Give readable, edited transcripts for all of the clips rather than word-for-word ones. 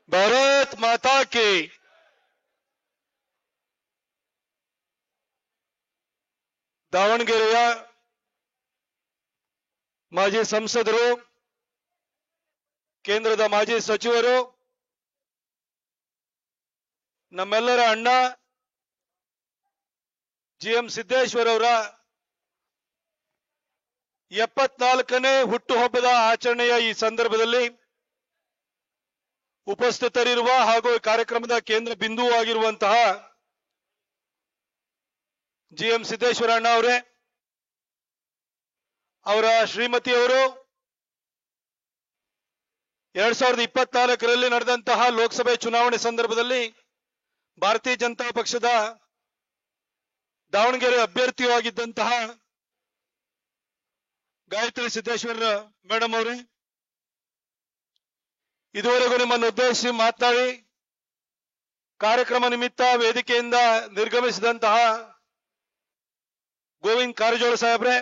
ಭಾರತ್ ಮಾತಾ ಕಿ ದಾವಣಗೆರೆಯ ಮಾಜಿ ಸಂಸದರು, ಕೇಂದ್ರದ ಮಾಜಿ ಸಚಿವರು, ನಮ್ಮೆಲ್ಲರ ಅಣ್ಣ ಜಿಎಂ ಸಿದ್ದೇಶ್ವರ್ ಅವರ 74ನೇ ಹುಟ್ಟುಹಬ್ಬದ ಆಚರಣೆಯ ಈ ಸಂದರ್ಭದಲ್ಲಿ ಉಪಸ್ಥಿತರಿರುವ ಹಾಗೂ ಕಾರ್ಯಕ್ರಮದ ಕೇಂದ್ರ ಬಿಂದುವಾಗಿರುವಂತಹ ಜಿಎಂ ಸಿದ್ದೇಶ್ವರ ಅಣ್ಣ ಅವರೇ, ಅವರ ಶ್ರೀಮತಿಯವರು 2024ರಲ್ಲಿ ನಡೆದಂತಹ ಲೋಕಸಭೆ ಚುನಾವಣೆ ಸಂದರ್ಭದಲ್ಲಿ ಭಾರತೀಯ ಜನತಾ ಪಕ್ಷದ ದಾವಣಗೆರೆ ಅಭ್ಯರ್ಥಿಯಾಗಿದ್ದಂತಹ ಗಾಯತ್ರಿ ಸಿದ್ದೇಶ್ವರ ಮೇಡಮ್ ಅವರೇ, ಇದುವರೆಗೂ ನಿಮ್ಮನ್ನು ಉದ್ದೇಶಿಸಿ ಮಾತನಾಡಿ ಕಾರ್ಯಕ್ರಮ ನಿಮಿತ್ತ ವೇದಿಕೆಯಿಂದ ನಿರ್ಗಮಿಸಿದಂತಹ ಗೋವಿಂದ್ ಕಾರಜೋಳ ಸಾಹೇಬ್ರೆ,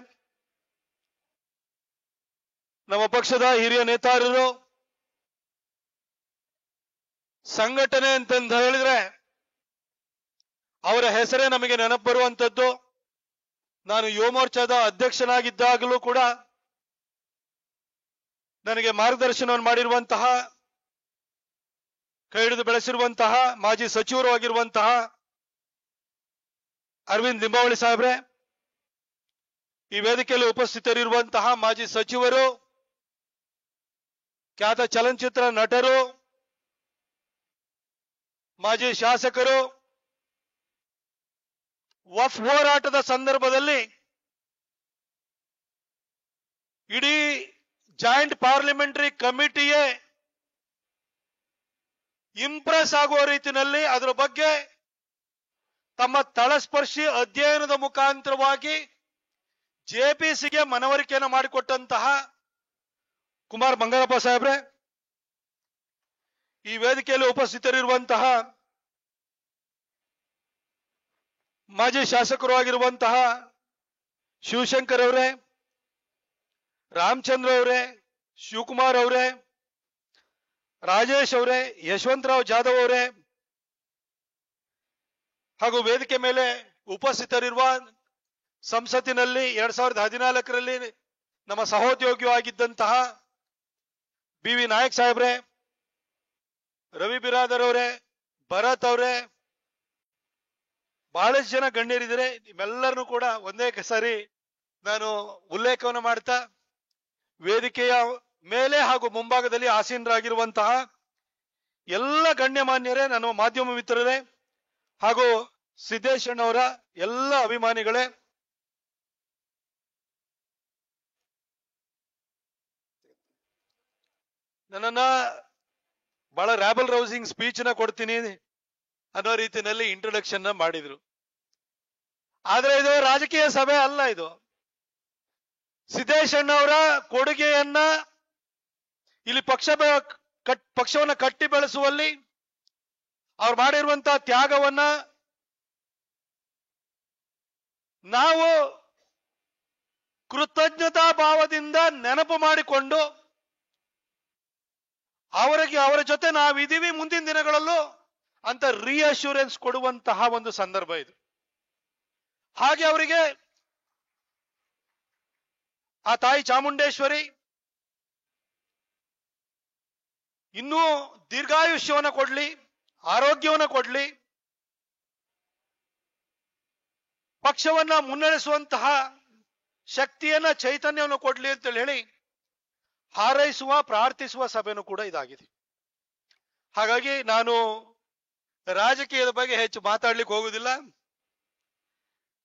ನಮ್ಮ ಪಕ್ಷದ ಹಿರಿಯ ನೇತಾರರು, ಸಂಘಟನೆ ಅಂತಂದು ಹೇಳಿದ್ರೆ ಅವರ ಹೆಸರೇ ನಮಗೆ ನೆನಪು ಬರುವಂತದ್ದು. ನಾನು ಯುವ ಮೋರ್ಚಾದ ಅಧ್ಯಕ್ಷನಾಗಿದ್ದಾಗಲೂ ಕೂಡ ನನಗೆ ಮಾರ್ಗದರ್ಶನವನ್ನು ಮಾಡಿರುವಂತಹ, ಕೈ ಹಿಡಿದು ಬೆಳೆಸಿರುವಂತಹ ಮಾಜಿ ಸಚಿವರು ಆಗಿರುವಂತಹ ಅರವಿಂದ್ ಲಿಂಬಾವಳಿ ಸಾಹೇಬ್ರೆ, ಈ ವೇದಿಕೆಯಲ್ಲಿ ಉಪಸ್ಥಿತರಿರುವಂತಹ ಮಾಜಿ ಸಚಿವರು, ಖ್ಯಾತ ಚಲನಚಿತ್ರ ನಟರು, ಮಾಜಿ ಶಾಸಕರು, ವಕ್ಫ್ ಹೋರಾಟದ ಸಂದರ್ಭದಲ್ಲಿ ಇಡೀ ಜಾಯಿಂಟ್ ಪಾರ್ಲಿಮೆಂಟರಿ ಕಮಿಟಿಯೇ ಇಂಪ್ರೆಸ್ ಆಗುವ ರೀತಿಯಲ್ಲಿ ಅದರ ಬಗ್ಗೆ ತಮ್ಮ ತಳಸ್ಪರ್ಶಿ ಅಧ್ಯಯನದ ಮುಖಾಂತರವಾಗಿ ಜೆಪಿಸಿಗೆ ಮನವರಿಕೆಯನ್ನು ಮಾಡಿಕೊಟ್ಟಂತಹ ಕುಮಾರ್ ಬಂಗಾರಪ್ಪ ಸಾಹೇಬ್ರೆ, ಈ ವೇದಿಕೆಯಲ್ಲಿ ಉಪಸ್ಥಿತರಿರುವಂತಹ ಮಾಜಿ ಶಾಸಕರು ಆಗಿರುವಂತಹ ಶಿವಶಂಕರ್ ಅವರೇ, ರಾಮಚಂದ್ರ ಅವರೇ, ಶಿವಕುಮಾರ್ ಅವರೇ, ರಾಜೇಶ್ ಅವರೇ, ಯಶವಂತರಾವ್ ಜಾಧವ್ ಅವರೇ, ಹಾಗೂ ವೇದಿಕೆ ಮೇಲೆ ಉಪಸ್ಥಿತರಿರುವ ಸಂಸತ್ತಿನಲ್ಲಿ 2014ರಲ್ಲಿ ನಮ್ಮ ಸಹೋದ್ಯೋಗಿಯೂ ಆಗಿದ್ದಂತಹ ಬಿ.ವಿ. ನಾಯಕ್ ಸಾಹೇಬ್ರೆ, ರವಿ ಬಿರಾದರ್ ಅವರೇ, ಭರತ್ ಅವರೇ, ಬಹಳಷ್ಟು ಜನ ಗಣ್ಯರಿದ್ದಾರೆ. ನಿಮ್ಮೆಲ್ಲರನ್ನು ಕೂಡ ಒಂದೇ ಸಾರಿ ನಾನು ಉಲ್ಲೇಖವನ್ನು ಮಾಡ್ತಾ, ವೇದಿಕೆಯ ಮೇಲೆ ಹಾಗೂ ಮುಂಭಾಗದಲ್ಲಿ ಆಸೀನರಾಗಿರುವಂತಹ ಎಲ್ಲ ಗಣ್ಯಮಾನ್ಯರೇ, ನನ್ನ ಮಾಧ್ಯಮ ಮಿತ್ರರೇ, ಹಾಗೂ ಸಿದ್ದೇಶಣ್ಣವರ ಎಲ್ಲ ಅಭಿಮಾನಿಗಳೇ, ನನ್ನನ್ನ ಬಹಳ ರ್ಯಾಬಲ್ ರೌಸಿಂಗ್ ಸ್ಪೀಚ್ ನ ಕೊಡ್ತೀನಿ ಅನ್ನೋ ರೀತಿಯಲ್ಲಿ ಇಂಟ್ರೊಡಕ್ಷನ್ ಮಾಡಿದ್ರು. ಆದ್ರೆ ಇದು ರಾಜಕೀಯ ಸಭೆ ಅಲ್ಲ. ಇದು ಸಿದ್ದೇಶಣ್ಣವರ ಕೊಡುಗೆಯನ್ನ ಇಲ್ಲಿ ಪಕ್ಷವನ್ನ ಕಟ್ಟಿ ಬೆಳೆಸುವಲ್ಲಿ ಅವ್ರು ಮಾಡಿರುವಂತಹ ತ್ಯಾಗವನ್ನ ನಾವು ಕೃತಜ್ಞತಾ ಭಾವದಿಂದ ನೆನಪು ಮಾಡಿಕೊಂಡು ಅವರ ಜೊತೆ ನಾವಿದೀವಿ ಮುಂದಿನ ದಿನಗಳಲ್ಲೂ ಅಂತ ರಿಅಶ್ಯೂರೆನ್ಸ್ ಕೊಡುವಂತಹ ಒಂದು ಸಂದರ್ಭ ಇದು. ಹಾಗೆ ಅವರಿಗೆ ಆ ತಾಯಿ ಚಾಮುಂಡೇಶ್ವರಿ ಇನ್ನೂ ದೀರ್ಘಾಯುಷ್ಯವನ್ನ ಕೊಡ್ಲಿ, ಆರೋಗ್ಯವನ್ನ ಕೊಡ್ಲಿ, ಪಕ್ಷವನ್ನ ಮುನ್ನಡೆಸುವಂತಹ ಶಕ್ತಿಯನ್ನ, ಚೈತನ್ಯವನ್ನು ಕೊಡ್ಲಿ ಅಂತ ಹೇಳಿ ಹಾರೈಸುವ, ಪ್ರಾರ್ಥಿಸುವ ಸಭೆನೂ ಕೂಡ ಇದಾಗಿದೆ. ಹಾಗಾಗಿ ನಾನು ರಾಜಕೀಯದ ಬಗ್ಗೆ ಹೆಚ್ಚು ಮಾತಾಡ್ಲಿಕ್ಕೆ ಹೋಗುದಿಲ್ಲ.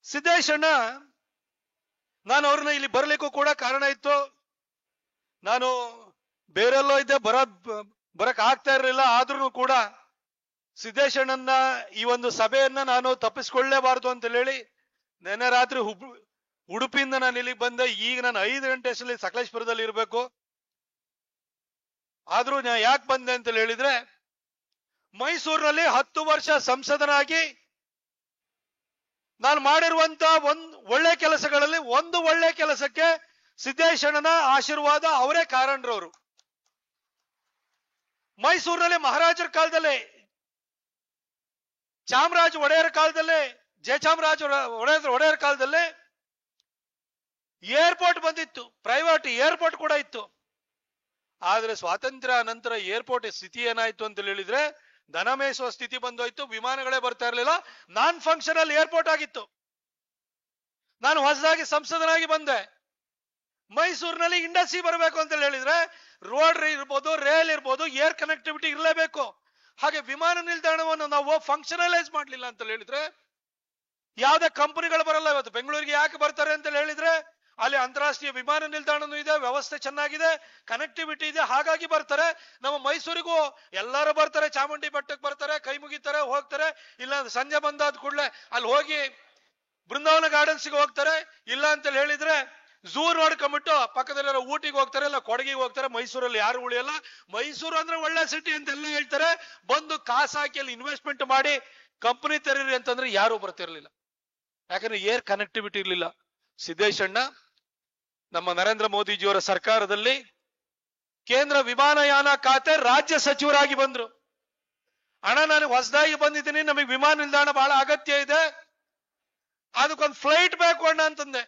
ಸಿದ್ದೇಶಣ್ಣ, ನಾನು ಅವ್ರನ್ನ ಇಲ್ಲಿ ಬರ್ಲಿಕ್ಕೂ ಕೂಡ ಕಾರಣ ಇತ್ತು. ನಾನು ಬೇರೆಲ್ಲೋ ಇದ್ದೆ, ಬರಕ್ ಆಗ್ತಾ ಇರಲಿಲ್ಲ. ಆದ್ರೂ ಕೂಡ ಸಿದ್ದೇಶಣ್ಣನ ಈ ಒಂದು ಸಭೆಯನ್ನ ನಾನು ತಪ್ಪಿಸ್ಕೊಳ್ಳೇಬಾರದು ಅಂತ ಹೇಳಿ ನೆನ್ನೆ ರಾತ್ರಿ ಉಡುಪಿಯಿಂದ ನಾನು ಇಲ್ಲಿಗೆ ಬಂದೆ. ಈಗ ನಾನು 5 ಗಂಟೆ ಅಷ್ಟರಲ್ಲಿ ಸಕಲೇಶ್ಪುರದಲ್ಲಿ ಇರಬೇಕು. ಆದ್ರೂ ನಾನು ಯಾಕೆ ಬಂದೆ ಅಂತ ಹೇಳಿದ್ರೆ, ಮೈಸೂರಿನಲ್ಲಿ 10 ವರ್ಷ ಸಂಸದನಾಗಿ ನಾನು ಮಾಡಿರುವಂತ ಒಳ್ಳೆ ಕೆಲಸಗಳಲ್ಲಿ ಒಂದು ಒಳ್ಳೆ ಕೆಲಸಕ್ಕೆ ಸಿದ್ದೇಶಣ್ಣನ ಆಶೀರ್ವಾದ, ಅವರೇ ಕಾರಣರವರು. ಮೈಸೂರಿನಲ್ಲಿ ಮಹಾರಾಜರ ಕಾಲದಲ್ಲೇ, ಚಾಮರಾಜ ಒಡೆಯರ ಕಾಲದಲ್ಲೇ, ಜಯಚಾಮರಾಜ ಒಡೆಯರ ಕಾಲದಲ್ಲೇ ಏರ್ಪೋರ್ಟ್ ಬಂದಿತ್ತು, ಪ್ರೈವೇಟ್ ಏರ್ಪೋರ್ಟ್ ಕೂಡ ಇತ್ತು. ಆದ್ರೆ ಸ್ವಾತಂತ್ರ್ಯ ನಂತರ ಏರ್ಪೋರ್ಟ್ ಸ್ಥಿತಿ ಏನಾಯ್ತು ಅಂತ ಹೇಳಿದ್ರೆ ದನ ಮೇಯಿಸುವ ಸ್ಥಿತಿ ಬಂದೋಯ್ತು, ವಿಮಾನಗಳೇ ಬರ್ತಾ ಇರಲಿಲ್ಲ, ನಾನ್ ಫಂಕ್ಷನಲ್ ಏರ್ಪೋರ್ಟ್ ಆಗಿತ್ತು. ನಾನು ಹೊಸದಾಗಿ ಸಂಸದನಾಗಿ ಬಂದೆ. ಮೈಸೂರಿನಲ್ಲಿ ಇಂಡಸ್ಟ್ರಿ ಬರಬೇಕು ಅಂತ ಹೇಳಿದ್ರೆ ರೋಡ್ ಇರ್ಬೋದು, ರೈಲ್ ಇರ್ಬೋದು, ಏರ್ ಕನೆಕ್ಟಿವಿಟಿ ಇರಲೇಬೇಕು. ಹಾಗೆ ವಿಮಾನ ನಿಲ್ದಾಣವನ್ನು ನಾವು ಫಂಕ್ಷನಲೈಸ್ ಮಾಡ್ಲಿಲ್ಲ ಅಂತ ಹೇಳಿದ್ರೆ ಯಾವ್ದೇ ಕಂಪನಿಗಳು ಬರಲ್ಲ. ಇವತ್ತು ಬೆಂಗಳೂರಿಗೆ ಯಾಕೆ ಬರ್ತಾರೆ ಅಂತ ಹೇಳಿದ್ರೆ ಅಲ್ಲಿ ಅಂತಾರಾಷ್ಟ್ರೀಯ ವಿಮಾನ ನಿಲ್ದಾಣನೂ ಇದೆ, ವ್ಯವಸ್ಥೆ ಚೆನ್ನಾಗಿದೆ, ಕನೆಕ್ಟಿವಿಟಿ ಇದೆ, ಹಾಗಾಗಿ ಬರ್ತಾರೆ. ನಮ್ಮ ಮೈಸೂರಿಗೂ ಎಲ್ಲರೂ ಬರ್ತಾರೆ, ಚಾಮುಂಡಿ ಬೆಟ್ಟಕ್ಕೆ ಬರ್ತಾರೆ, ಕೈ ಮುಗಿತಾರೆ, ಹೋಗ್ತಾರೆ. ಇಲ್ಲ ಸಂಜೆ ಬಂದಾದ ಕೂಡಲೇ ಅಲ್ಲಿ ಹೋಗಿ ಬೃಂದಾವನ ಗಾರ್ಡನ್ಸ್ಗೆ ಹೋಗ್ತಾರೆ. ಇಲ್ಲ ಅಂತ ಹೇಳಿದ್ರೆ ಝೂ ನೋಡ್ಕೊಂಡ್ಬಿಟ್ಟು ಪಕ್ಕದಲ್ಲಿರೋ ಊಟಿಗೆ ಹೋಗ್ತಾರೆ, ಇಲ್ಲ ಕೊಡಗಿಗೆ ಹೋಗ್ತಾರೆ. ಮೈಸೂರಲ್ಲಿ ಯಾರು ಉಳಿಯಲ್ಲ. ಮೈಸೂರು ಅಂದ್ರೆ ಒಳ್ಳೆ ಸಿಟಿ ಅಂತೆಲ್ಲ ಹೇಳ್ತಾರೆ. ಬಂದು ಕಾಸು ಹಾಕಿ ಅಲ್ಲಿ ಇನ್ವೆಸ್ಟ್ಮೆಂಟ್ ಮಾಡಿ ಕಂಪನಿ ತೆರೀರಿ ಅಂತಂದ್ರೆ ಯಾರು ಬರ್ತಿರ್ಲಿಲ್ಲ, ಯಾಕಂದ್ರೆ ಏರ್ ಕನೆಕ್ಟಿವಿಟಿ ಇರ್ಲಿಲ್ಲ. ಸಿದ್ದೇಶಣ್ಣ ನಮ್ಮ ನರೇಂದ್ರ ಮೋದಿಜಿಯವರ ಸರ್ಕಾರದಲ್ಲಿ ಕೇಂದ್ರ ವಿಮಾನಯಾನ ಖಾತೆ ರಾಜ್ಯ ಸಚಿವರಾಗಿ ಬಂದ್ರು. ಅಣ್ಣ ನಾನು ಹೊಸದಾಗಿ ಬಂದಿದ್ದೀನಿ, ನಮಗೆ ವಿಮಾನ ನಿಲ್ದಾಣ ಬಹಳ ಅಗತ್ಯ ಇದೆ, ಅದಕ್ಕೊಂದು ಫ್ಲೈಟ್ ಬೇಕು ಅಣ್ಣ ಅಂತಂದೆ.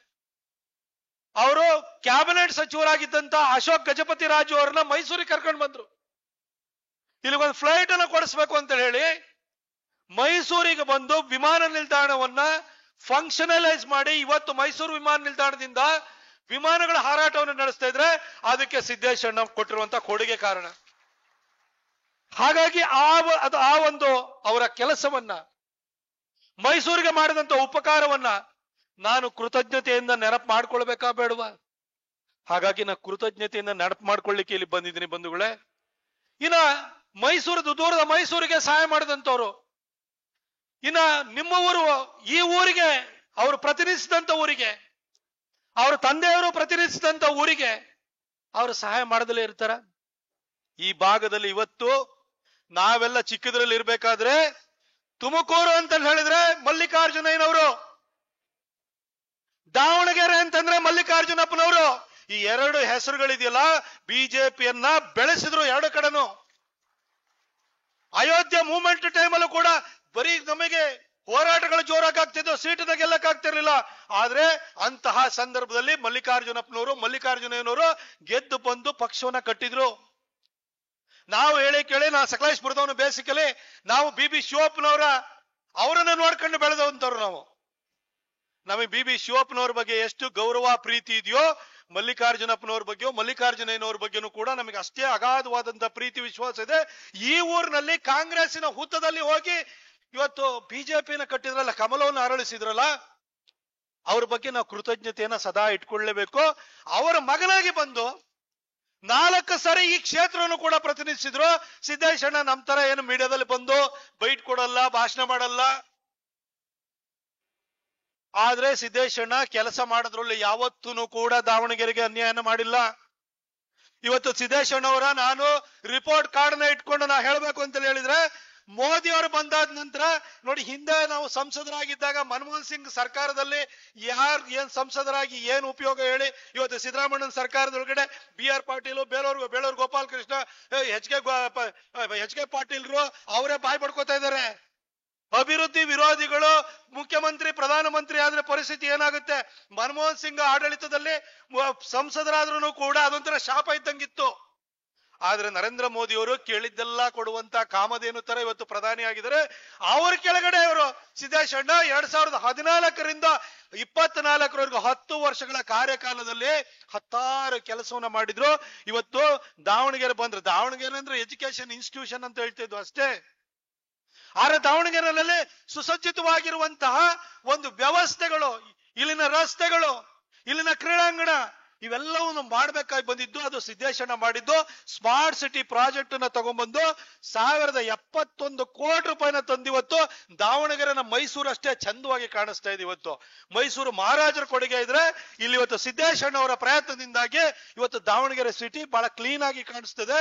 ಅವರು ಕ್ಯಾಬಿನೆಟ್ ಸಚಿವರಾಗಿದ್ದಂತ ಅಶೋಕ್ ಗಜಪತಿ ರಾಜು ಅವ್ರನ್ನ ಮೈಸೂರಿಗೆ ಕರ್ಕೊಂಡು ಬಂದ್ರು. ಇಲ್ಲಿಗೊಂದು ಫ್ಲೈಟ್ ಅನ್ನು ಕೊಡಿಸ್ಬೇಕು ಅಂತ ಹೇಳಿ ಮೈಸೂರಿಗೆ ಬಂದು ವಿಮಾನ ನಿಲ್ದಾಣವನ್ನ ಫಂಕ್ಷನಲೈಸ್ ಮಾಡಿ ಇವತ್ತು ಮೈಸೂರು ವಿಮಾನ ನಿಲ್ದಾಣದಿಂದ ವಿಮಾನಗಳ ಹಾರಾಟವನ್ನು ನಡೆಸ್ತಾ ಇದ್ರೆ ಅದಕ್ಕೆ ಸಿದ್ದೇಶಣ್ಣ ಕೊಟ್ಟಿರುವಂತ ಕೊಡುಗೆ ಕಾರಣ. ಹಾಗಾಗಿ ಆ ಒಂದು ಅವರ ಕೆಲಸವನ್ನ, ಮೈಸೂರಿಗೆ ಮಾಡಿದಂತ ಉಪಕಾರವನ್ನ ನಾನು ಕೃತಜ್ಞತೆಯಿಂದ ನೆನಪು ಮಾಡ್ಕೊಳ್ಬೇಕಾ ಬೇಡವಾ? ಹಾಗಾಗಿ ನಾನು ಕೃತಜ್ಞತೆಯಿಂದ ನೆನಪು ಮಾಡ್ಕೊಳ್ಳಿಕ್ಕೆ ಇಲ್ಲಿ ಬಂದಿದ್ದೀನಿ ಬಂಧುಗಳೇ. ಇನ್ನ ದೂರದ ಮೈಸೂರಿಗೆ ಸಹಾಯ ಮಾಡಿದಂತವ್ರು, ಇನ್ನ ನಿಮ್ಮ ಊರು, ಈ ಊರಿಗೆ ಅವರು ಪ್ರತಿನಿಧಿಸಿದಂತ ಊರಿಗೆ, ಅವ್ರ ತಂದೆಯವರು ಪ್ರತಿನಿಧಿಸಿದಂತ ಊರಿಗೆ ಅವರು ಸಹಾಯ ಮಾಡದಲ್ಲೇ ಇರ್ತಾರ? ಈ ಭಾಗದಲ್ಲಿ ಇವತ್ತು ನಾವೆಲ್ಲ ಚಿಕ್ಕದ್ರಲ್ಲಿ ಇರ್ಬೇಕಾದ್ರೆ ತುಮಕೂರು ಅಂತ ಹೇಳಿದ್ರೆ ಮಲ್ಲಿಕಾರ್ಜುನಯ್ಯನವರು, ದಾವಣಗೆರೆ ಅಂತಂದ್ರೆ ಮಲ್ಲಿಕಾರ್ಜುನಪ್ಪನವರು. ಈ ಎರಡು ಹೆಸರುಗಳಿದೆಯಲ್ಲ, ಬಿಜೆಪಿಯನ್ನ ಬೆಳೆಸಿದ್ರು ಎರಡು ಕಡೆನು. ಅಯೋಧ್ಯೆ ಮೂವ್ಮೆಂಟ್ ಟೈಮಲ್ಲೂ ಕೂಡ ಬರೀ ನಮಗೆ ಹೋರಾಟಗಳು ಜೋರಾಗ್ತಿದ್ವು, ಸೀಟನ್ನ ಗೆಲ್ಲಕ್ಕಾಗ್ತಿರ್ಲಿಲ್ಲ. ಆದ್ರೆ ಅಂತಹ ಸಂದರ್ಭದಲ್ಲಿ ಮಲ್ಲಿಕಾರ್ಜುನಯ್ಯನವರು ಗೆದ್ದು ಬಂದು ಪಕ್ಷವನ್ನ ಕಟ್ಟಿದ್ರು. ನಾವು ಹೇಳಿ ಕೇಳಿ, ನಾ ಸಕಲೇಶ್ಪುರದವನು, ಬೇಸಿಕಲಿ ನಾವು ಬಿ ಶಿವಪ್ಪನವರ ಅವರನ್ನ ನೋಡ್ಕೊಂಡು ಬೆಳೆದಂತವ್ರು ನಾವು. ನಮಗೆ ಬಿ ಶಿವಪ್ಪನವ್ರ ಬಗ್ಗೆ ಎಷ್ಟು ಗೌರವ ಪ್ರೀತಿ ಇದೆಯೋ, ಮಲ್ಲಿಕಾರ್ಜುನಯ್ಯನವ್ರ ಬಗ್ಗೆನೂ ಕೂಡ ನಮಗೆ ಅಷ್ಟೇ ಅಗಾಧವಾದಂತ ಪ್ರೀತಿ ವಿಶ್ವಾಸ ಇದೆ. ಈ ಊರಿನಲ್ಲಿ ಕಾಂಗ್ರೆಸ್ಸಿನ ಹುತ್ತದಲ್ಲಿ ಹೋಗಿ ಇವತ್ತು ಬಿಜೆಪಿನ ಕಟ್ಟಿದ್ರಲ್ಲ, ಕಮಲವನ್ನು ಅರಳಿಸಿದ್ರಲ್ಲ, ಅವ್ರ ಬಗ್ಗೆ ನಾವು ಕೃತಜ್ಞತೆಯನ್ನ ಸದಾ ಇಟ್ಕೊಳ್ಳೇಬೇಕು. ಅವರ ಮಗನಾಗಿ ಬಂದು 4 ಸರಿ ಈ ಕ್ಷೇತ್ರವನ್ನು ಕೂಡ ಪ್ರತಿನಿಧಿಸಿದ್ರು. ಸಿದ್ದೇಶಣ್ಣ ನಮ್ ತರ ಏನು ಮೀಡಿಯಾದಲ್ಲಿ ಬಂದು ಬೈಟ್ ಕೊಡಲ್ಲ, ಭಾಷಣ ಮಾಡಲ್ಲ. ಆದ್ರೆ ಸಿದ್ದೇಶಣ್ಣ ಕೆಲಸ ಮಾಡೋದ್ರಲ್ಲಿ ಯಾವತ್ತೂ ಕೂಡ ದಾವಣಗೆರೆಗೆ ಅನ್ಯಾಯನ ಮಾಡಿಲ್ಲ. ಇವತ್ತು ಸಿದ್ದೇಶಣ್ಣವರ ನಾನು ರಿಪೋರ್ಟ್ ಕಾರ್ಡ್ನ ಇಟ್ಕೊಂಡು ನಾ ಹೇಳ್ಬೇಕು ಅಂತ ಹೇಳಿದ್ರೆ, ಮೋದಿ ಅವರು ಬಂದಾದ ನಂತರ ನೋಡಿ, ಹಿಂದೆ ನಾವು ಸಂಸದರಾಗಿದ್ದಾಗ ಮನಮೋಹನ್ ಸಿಂಗ್ ಸರ್ಕಾರದಲ್ಲಿ ಏನ್ ಸಂಸದರಾಗಿ ಏನ್ ಉಪಯೋಗ ಹೇಳಿ? ಇವತ್ತು ಸಿದ್ದರಾಮಯ್ಯನ ಸರ್ಕಾರದೊಳಗಡೆ BR Patil, Belur Gopal Krishna, H K ಪಾಟೀಲ್ರು ಅವರೇ ಬಾಯ್ ಪಡ್ಕೋತಾ ಇದ್ದಾರೆ. ಅಭಿವೃದ್ಧಿ ವಿರೋಧಿಗಳು ಮುಖ್ಯಮಂತ್ರಿ ಪ್ರಧಾನಮಂತ್ರಿ ಆದ್ರೆ ಪರಿಸ್ಥಿತಿ ಏನಾಗುತ್ತೆ? ಮನಮೋಹನ್ ಸಿಂಗ್ ಆಡಳಿತದಲ್ಲಿ ಸಂಸದರಾದ್ರೂ ಕೂಡ ಅದೊಂಥರ ಶಾಪ ಇದ್ದಂಗಿತ್ತು. ಆದ್ರೆ ನರೇಂದ್ರ ಮೋದಿ ಅವರು ಕೇಳಿದ್ದೆಲ್ಲ ಕೊಡುವಂತ ಕಾಮಧೇನು ತರ ಇವತ್ತು ಪ್ರಧಾನಿ ಆಗಿದ್ದಾರೆ. ಅವ್ರ ಕೆಳಗಡೆ ಅವರು ಸಿದ್ದೇಶಣ್ಣ 2014ರಿಂದ 24ರವರೆಗೂ 10 ವರ್ಷಗಳ ಕಾರ್ಯಕಾಲದಲ್ಲಿ 10 ಕೆಲಸವನ್ನ ಮಾಡಿದ್ರು. ಇವತ್ತು ದಾವಣಗೆರೆ ಬಂದ್ರು. ದಾವಣಗೆರೆ ಅಂದ್ರೆ ಎಜುಕೇಶನ್ ಇನ್ಸ್ಟಿಟ್ಯೂಷನ್ ಅಂತ ಹೇಳ್ತಿದ್ವು ಅಷ್ಟೇ. ಆದ್ರೆ ದಾವಣಗೆರೆಯಲ್ಲಿ ಸುಸಜ್ಜಿತವಾಗಿರುವಂತಹ ಒಂದು ವ್ಯವಸ್ಥೆಗಳು, ಇಲ್ಲಿನ ರಸ್ತೆಗಳು, ಇಲ್ಲಿನ ಕ್ರೀಡಾಂಗಣ, ಇವೆಲ್ಲವನ್ನು ಮಾಡ್ಬೇಕಾಗಿ ಬಂದಿದ್ದು ಅದು ಸಿದ್ದೇಶಣ್ಣ ಮಾಡಿದ್ದು. ಸ್ಮಾರ್ಟ್ ಸಿಟಿ ಪ್ರಾಜೆಕ್ಟ್ ಅನ್ನ ತಗೊಂಡ್ಬಂದು 1071 ಕೋಟಿ ರೂಪಾಯಿನ ತಂದಿವತ್ತು ದಾವಣಗೆರೆನ ಮೈಸೂರು ಅಷ್ಟೇ ಚಂದವಾಗಿ ಕಾಣಿಸ್ತಾ ಇದೆ. ಇವತ್ತು ಮೈಸೂರು ಮಹಾರಾಜರ ಕೊಡುಗೆ ಇದ್ರೆ ಇಲ್ಲಿ ಇವತ್ತು ಸಿದ್ದೇಶಣ್ಣ ಅವರ ಪ್ರಯತ್ನದಿಂದಾಗಿ ಇವತ್ತು ದಾವಣಗೆರೆ ಸಿಟಿ ಬಹಳ ಕ್ಲೀನ್ ಆಗಿ ಕಾಣಿಸ್ತದೆ,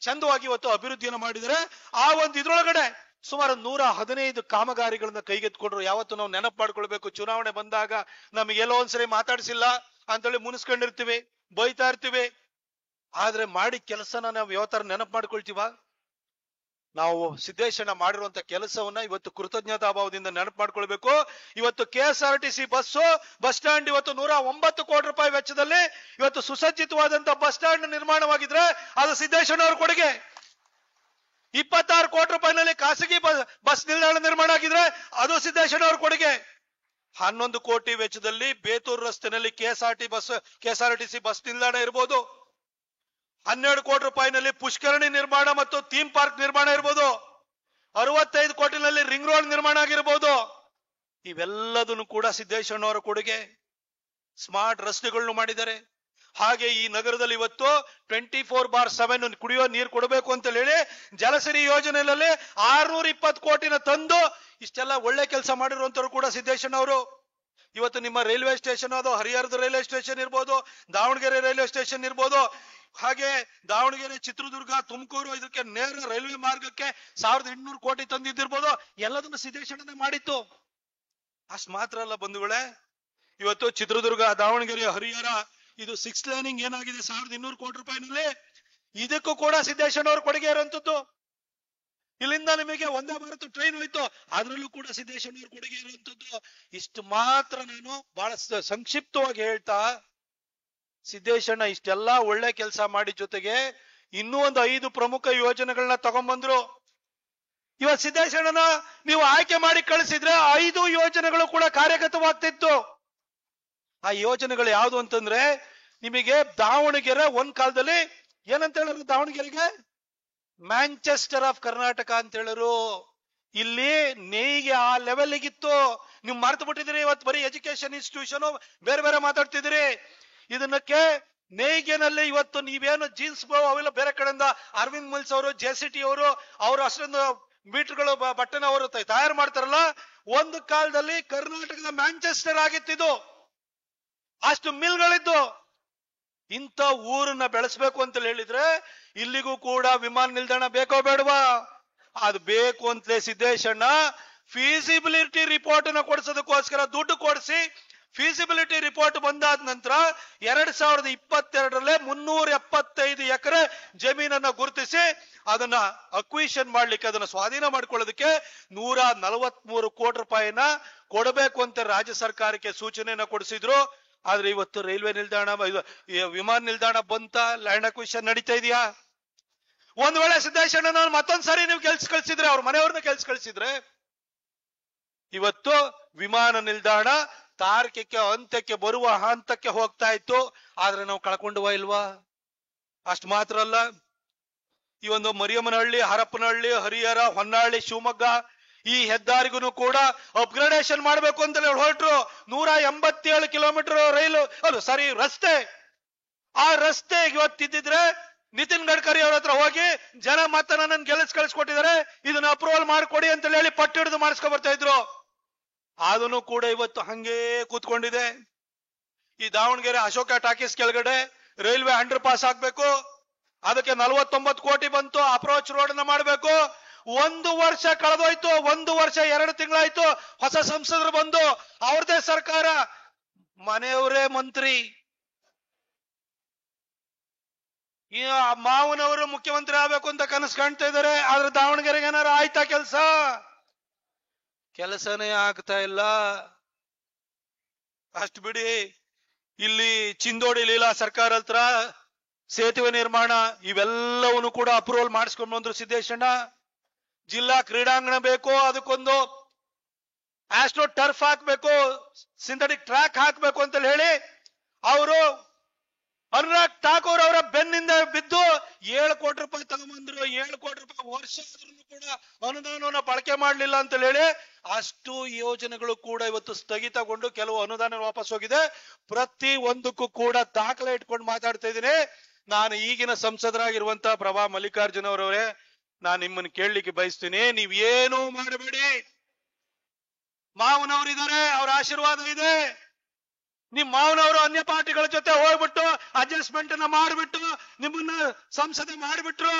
ಚಂದವಾಗಿ ಇವತ್ತು ಅಭಿವೃದ್ಧಿಯನ್ನು ಮಾಡಿದರೆ. ಆ ಒಂದು ಇದ್ರೊಳಗಡೆ ಸುಮಾರು 115 ಕಾಮಗಾರಿಗಳನ್ನ ಕೈಗೆತ್ಕೊಂಡ್ರು. ಯಾವತ್ತು ನಾವು ನೆನಪು ಮಾಡ್ಕೊಳ್ಬೇಕು, ಚುನಾವಣೆ ಬಂದಾಗ ನಮಗೆ ಎಲ್ಲೋ ಒಂದ್ಸರಿ ಮಾತಾಡಿಸಿಲ್ಲ ಅಂತೇಳಿ ಮುನಿಸ್ಕೊಂಡಿರ್ತೀವಿ, ಬೈತಾ ಇರ್ತೀವಿ. ಆದ್ರೆ ಮಾಡಿ ಕೆಲಸನ ನಾವು ಯಾವ ತರ ನೆನಪು ಮಾಡ್ಕೊಳ್ತೀವ? ನಾವು ಸಿದ್ದೇಶಣ್ಣ ಮಾಡಿರುವಂತ ಕೆಲಸವನ್ನ ಇವತ್ತು ಕೃತಜ್ಞತಾ ಭಾವದಿಂದ ನೆನಪು ಮಾಡ್ಕೊಳ್ಬೇಕು. ಇವತ್ತು KSRTC ಬಸ್ ಸ್ಟ್ಯಾಂಡ್ ಇವತ್ತು 109 ಕೋಟಿ ರೂಪಾಯಿ ವೆಚ್ಚದಲ್ಲಿ ಇವತ್ತು ಸುಸಜ್ಜಿತವಾದಂತ ಬಸ್ ಸ್ಟ್ಯಾಂಡ್ ನಿರ್ಮಾಣವಾಗಿದ್ರೆ ಅದು ಸಿದ್ದೇಶಣ್ಣ ಅವ್ರ ಕೊಡುಗೆ. 26 ಕೋಟಿ ರೂಪಾಯಿನಲ್ಲಿ ಖಾಸಗಿ ಬಸ್ ನಿಲ್ದಾಣ ನಿರ್ಮಾಣ ಆಗಿದ್ರೆ ಅದು ಸಿದ್ದೇಶಣ್ಣ ಅವ್ರ ಕೊಡುಗೆ. 11 ಕೋಟಿ ವೆಚ್ಚದಲ್ಲಿ ಬೇತೂರು ರಸ್ತೆನಲ್ಲಿ KSRTC ಬಸ್ ನಿಲ್ದಾಣ ಇರ್ಬೋದು. 12 ಕೋಟಿ ರೂಪಾಯಿನಲ್ಲಿ ಪುಷ್ಕರಣಿ ನಿರ್ಮಾಣ ಮತ್ತು ಥೀಮ್ ಪಾರ್ಕ್ ನಿರ್ಮಾಣ ಇರ್ಬೋದು. 65 ಕೋಟಿನಲ್ಲಿ ರಿಂಗ್ ರೋಡ್ ನಿರ್ಮಾಣ ಆಗಿರ್ಬೋದು. ಇವೆಲ್ಲದನ್ನು ಕೂಡ ಸಿದ್ದೇಶಣ್ಣವರ ಕೊಡುಗೆ. ಸ್ಮಾರ್ಟ್ ರಸ್ತೆಗಳನ್ನು ಮಾಡಿದ್ದಾರೆ. ಹಾಗೆ ಈ ನಗರದಲ್ಲಿ ಇವತ್ತು 24/7 ಕುಡಿಯುವ ನೀರು ಕೊಡಬೇಕು ಅಂತ ಹೇಳಿ ಜಲಸಿರಿ ಯೋಜನೆಯಲ್ಲಿ 620 ಕೋಟಿನ ತಂದು ಇಷ್ಟೆಲ್ಲ ಒಳ್ಳೆ ಕೆಲಸ ಮಾಡಿರುವಂತರು ಕೂಡ ಸಿದ್ದೇಶಣ್ಣವರು. ಇವತ್ತು ನಿಮ್ಮ ರೈಲ್ವೆ ಸ್ಟೇಷನ್ ಅದು ಹರಿಹರದ ರೈಲ್ವೆ ಸ್ಟೇಷನ್ ಇರ್ಬೋದು, ದಾವಣಗೆರೆ ರೈಲ್ವೆ ಸ್ಟೇಷನ್ ಇರ್ಬೋದು, ಹಾಗೆ ದಾವಣಗೆರೆ, ಚಿತ್ರದುರ್ಗ, ತುಮಕೂರು ಇದಕ್ಕೆ ನೇರ ರೈಲ್ವೆ ಮಾರ್ಗಕ್ಕೆ 1800 ಕೋಟಿ ತಂದಿದ್ದಿರ್ಬೋದು. ಎಲ್ಲದನ್ನು ಸಿದ್ದೇಶಣ್ಣನೇ ಮಾಡಿತ್ತು. ಅಷ್ಟು ಮಾತ್ರ ಅಲ್ಲ ಬಂಧುಗಳೇ, ಇವತ್ತು ಚಿತ್ರದುರ್ಗ, ದಾವಣಗೆರೆ, ಹರಿಹರ ಇದು 6 ಲೇನಿಂಗ್ ಏನಾಗಿದೆ 1200 ಕೋಟಿ ರೂಪಾಯಿನಲ್ಲಿ, ಇದಕ್ಕೂ ಕೂಡ ಸಿದ್ದೇಶಣ್ಣವ್ರ ಕೊಡುಗೆ ಇರುವಂತದ್ದು. ಇಲ್ಲಿಂದ ನಿಮಗೆ ವಂದೇ ಭಾರತ್ ಟ್ರೈನ್ ಹೋಯ್ತು, ಅದ್ರಲ್ಲೂ ಕೂಡ ಸಿದ್ದೇಶಣ್ಣವ್ರ ಕೊಡುಗೆ ಇರುವಂತದ್ದು. ಇಷ್ಟು ಮಾತ್ರ ನಾನು ಬಹಳ ಸಂಕ್ಷಿಪ್ತವಾಗಿ ಹೇಳ್ತಾ, ಸಿದ್ದೇಶಣ್ಣ ಇಷ್ಟೆಲ್ಲಾ ಒಳ್ಳೆ ಕೆಲಸ ಮಾಡಿ ಜೊತೆಗೆ ಇನ್ನೂ ಒಂದು 5 ಪ್ರಮುಖ ಯೋಜನೆಗಳನ್ನ ತಗೊಂಡ್ಬಂದ್ರು. ಇವತ್ತು ಸಿದ್ದೇಶಣ್ಣನ ನೀವು ಆಯ್ಕೆ ಮಾಡಿ ಕಳಿಸಿದ್ರೆ 5 ಯೋಜನೆಗಳು ಕೂಡ ಕಾರ್ಯಗತವಾಗ್ತಿತ್ತು. ಆ ಯೋಜನೆಗಳು ಯಾವುದು ಅಂತಂದ್ರೆ, ನಿಮಗೆ ದಾವಣಗೆರೆ ಒಂದ್ ಕಾಲದಲ್ಲಿ ಏನಂತ ಹೇಳಿದ್ರು, ದಾವಣಗೆರೆಗೆ ಮ್ಯಾಂಚೆಸ್ಟರ್ ಆಫ್ ಕರ್ನಾಟಕ ಅಂತ ಹೇಳಿದ್ರು. ಇಲ್ಲಿ ನೇಯ್ಗೆ ಆ ಲೆವೆಲ್ಗಿತ್ತು. ನೀವು ಮರ್ತು ಬಿಟ್ಟಿದ್ರಿ. ಇವತ್ತು ಬರೀ ಎಜುಕೇಶನ್ ಇನ್ಸ್ಟಿಟ್ಯೂಷನ್ ಬೇರೆ ಬೇರೆ ಮಾತಾಡ್ತಿದ್ರಿ. ಇದನ್ನಕ್ಕೆ ನೇಯ್ಗೆನಲ್ಲಿ ಇವತ್ತು ನೀವೇನು ಜೀನ್ಸ್ ಅವೆಲ್ಲ ಬೇರೆ ಕಡೆಯಿಂದ ಅರವಿಂದ್ ಮಿಲ್ಸ್ ಅವರು, JCT ಅವರು ಅಷ್ಟೊಂದು ಮೀಟರ್ಗಳು ಬಟ್ಟೆನ ಅವರು ತಯಾರು ಮಾಡ್ತಾರಲ್ಲ, ಒಂದು ಕಾಲದಲ್ಲಿ ಕರ್ನಾಟಕದ ಮ್ಯಾಂಚೆಸ್ಟರ್ ಆಗಿತ್ತಿದು. ಅಷ್ಟು ಮಿಲ್ಗಳಿದ್ದು. ಇಂಥ ಊರನ್ನ ಬೆಳೆಸಬೇಕು ಅಂತ ಹೇಳಿದ್ರೆ ಇಲ್ಲಿಗೂ ಕೂಡ ವಿಮಾನ ನಿಲ್ದಾಣ ಬೇಕೋ ಬೇಡವಾ? ಅದು ಬೇಕು ಅಂತಲೇ ಸಿದ್ದೇಶಣ್ಣ ಫೀಸಿಬಿಲಿಟಿ ರಿಪೋರ್ಟ್ ಅನ್ನ ಕೊಡಿಸೋದಕ್ಕೋಸ್ಕರ ದುಡ್ಡು ಕೊಡಿಸಿ, ಫೀಸಿಬಿಲಿಟಿ ರಿಪೋರ್ಟ್ ಬಂದಾದ ನಂತರ 2022ರಲ್ಲಿ 375 ಎಕರೆ ಜಮೀನನ್ನ ಗುರುತಿಸಿ ಅದನ್ನ ಅಕ್ವಿಷನ್ ಮಾಡ್ಲಿಕ್ಕೆ, ಅದನ್ನ ಸ್ವಾಧೀನ ಮಾಡ್ಕೊಳ್ಳೋದಕ್ಕೆ 143 ಕೋಟಿ ರೂಪಾಯಿನ ಕೊಡಬೇಕು ಅಂತ ರಾಜ್ಯ ಸರ್ಕಾರಕ್ಕೆ ಸೂಚನೆಯನ್ನ ಕೊಡಿಸಿದ್ರು. ಆದ್ರೆ ಇವತ್ತು ರೈಲ್ವೆ ನಿಲ್ದಾಣ, ವಿಮಾನ ನಿಲ್ದಾಣ ಬಂತ, ಲ್ಯಾಂಡ್ ಅಕ್ವಿಷನ್ ನಡೀತಾ ಇದೆಯಾ? ಒಂದ್ ವೇಳೆ ಸಿದ್ದೇಶಣ್ಣ ಮತ್ತೊಂದ್ಸರಿ ನೀವು ಕಳ್ಸಿದ್ರೆ, ಅವ್ರ ಮನೆಯವ್ರನ್ನ ಕಳ್ಸಿದ್ರೆ, ಇವತ್ತು ವಿಮಾನ ನಿಲ್ದಾಣ ತಾರ್ಕಿಕ ಅಂತ್ಯಕ್ಕೆ ಬರುವ ಹಂತಕ್ಕೆ ಹೋಗ್ತಾ ಇತ್ತು. ಆದ್ರೆ ನಾವು ಕಳ್ಕೊಂಡುವ ಇಲ್ವಾ? ಅಷ್ಟು ಮಾತ್ರ ಅಲ್ಲ, ಈ ಒಂದು ಮರಿಯಮ್ಮನಹಳ್ಳಿ, ಹರಪನಹಳ್ಳಿ, ಹರಿಹರ, ಹೊನ್ನಾಳಿ, ಶಿವಮೊಗ್ಗ ಈ ಹೆದ್ದಾರಿಗೂ ಕೂಡ ಅಪ್ಗ್ರೇಡೇಷನ್ ಮಾಡಬೇಕು ಅಂತ ಹೊರಟ್ರು. 187 ಕಿಲೋಮೀಟರ್ ರಸ್ತೆ. ಆ ರಸ್ತೆ ಇವತ್ತಿದ್ದಿದ್ರೆ ನಿತಿನ್ ಗಡ್ಕರಿ ಅವ್ರ ಹತ್ರ ಹೋಗಿ ಜನ ಮತ್ತೆ ನನ್ನ ಕಳಿಸ್ಕೊಟ್ಟಿದ್ದಾರೆ, ಇದನ್ನ ಅಪ್ರೂವಲ್ ಮಾಡ್ಕೊಡಿ ಅಂತ ಹೇಳಿ ಪಟ್ಟು ಹಿಡಿದು ಮಾಡಿಸ್ಕೊ ಬರ್ತಾ ಇದ್ರು. ಅದನ್ನು ಕೂಡ ಇವತ್ತು ಹಂಗೇ ಕೂತ್ಕೊಂಡಿದೆ. ಈ ದಾವಣಗೆರೆ ಅಶೋಕ ಟಾಕೀಸ್ ಕೆಳಗಡೆ ರೈಲ್ವೆ ಅಂಡರ್ ಪಾಸ್ ಆಗ್ಬೇಕು, ಅದಕ್ಕೆ 49 ಕೋಟಿ ಬಂತು. ಅಪ್ರೋಚ್ ರೋಡ್ ಅನ್ನ ಮಾಡಬೇಕು. 1 ವರ್ಷ ಕಳೆದೋಯ್ತು, 1 ವರ್ಷ 2 ತಿಂಗಳಾಯ್ತು. ಹೊಸ ಸಂಸದರು ಬಂದು ಅವ್ರದೇ ಸರ್ಕಾರ, ಮನೆಯವರೇ ಮಂತ್ರಿ. ಈ ಮಾವನವರು ಮುಖ್ಯಮಂತ್ರಿ ಆಗ್ಬೇಕು ಅಂತ ಕನಸು ಕಾಣ್ತಾ ಇದ್ದಾರೆ. ಆದ್ರೆ ದಾವಣಗೆರೆಗೆ ಏನಾರು ಆಯ್ತಾ ಕೆಲಸನೇ ಆಗ್ತಾ ಇಲ್ಲ. ಅಷ್ಟು ಬಿಡಿ, ಇಲ್ಲಿ ಚಿಂದೋಡಿ ಲೀಲಾ ಸರ್ಕಾರ ಹತ್ರ ಸೇತುವೆ ನಿರ್ಮಾಣ ಇವೆಲ್ಲವನ್ನು ಕೂಡ ಅಪ್ರೂವಲ್ ಮಾಡಿಸ್ಕೊಂಡು ಬಂದ್ರು ಸಿದ್ದೇಶಣ್ಣ. ಜಿಲ್ಲಾ ಕ್ರೀಡಾಂಗಣ ಬೇಕು, ಅದಕ್ಕೊಂದು ಆಸ್ಟ್ರೋ ಟರ್ಫ್ ಹಾಕ್ಬೇಕು, ಸಿಂಥೆಟಿಕ್ ಟ್ರ್ಯಾಕ್ ಹಾಕ್ಬೇಕು ಅಂತ ಹೇಳಿ ಅವರು ಅನುರಾಗ್ ಠಾಕೂರ್ ಅವರ ಬೆನ್ನಿಂದ ಬಿದ್ದು 7 ಕೋಟಿ ರೂಪಾಯಿ ತಗೊಂಡ್ಬಂದ್ರು. 7 ಕೋಟಿ ರೂಪಾಯಿ ವರ್ಷ ಆದ್ರೂ ಕೂಡ ಅನುದಾನವನ್ನ ಬಳಕೆ ಮಾಡಲಿಲ್ಲ ಅಂತ ಹೇಳಿ ಅಷ್ಟು ಯೋಜನೆಗಳು ಕೂಡ ಇವತ್ತು ಸ್ಥಗಿತಗೊಂಡು ಕೆಲವು ಅನುದಾನ ವಾಪಸ್ ಹೋಗಿದೆ. ಪ್ರತಿ ಒಂದಕ್ಕೂ ಕೂಡ ದಾಖಲೆ ಇಟ್ಕೊಂಡು ಮಾತಾಡ್ತಾ ಇದ್ದೀನಿ. ನಾನು ಈಗಿನ ಸಂಸದರಾಗಿರುವಂತಹ ಪ್ರಭಾ ಮಲ್ಲಿಕಾರ್ಜುನ್ ಅವರವರೇ, ನಾನು ನಿಮ್ಮನ್ನು ಕೇಳಲಿಕ್ಕೆ ಬಯಸ್ತೀನಿ, ನೀವ್ ಏನೂ ಮಾಡಬೇಡಿ. ಮಾವನವರಿದ್ದಾರೆ, ಅವ್ರ ಆಶೀರ್ವಾದ ಇದೆ. ನಿಮ್ ಮಾವನವರು ಅನ್ಯ ಪಾರ್ಟಿಗಳ ಜೊತೆ ಹೋಗ್ಬಿಟ್ಟು ಅಡ್ಜಸ್ಟ್ಮೆಂಟ್ ಅನ್ನ ಮಾಡಿಬಿಟ್ಟು ನಿಮ್ಮನ್ನ ಸಂಸದೆ ಮಾಡಿಬಿಟ್ರು.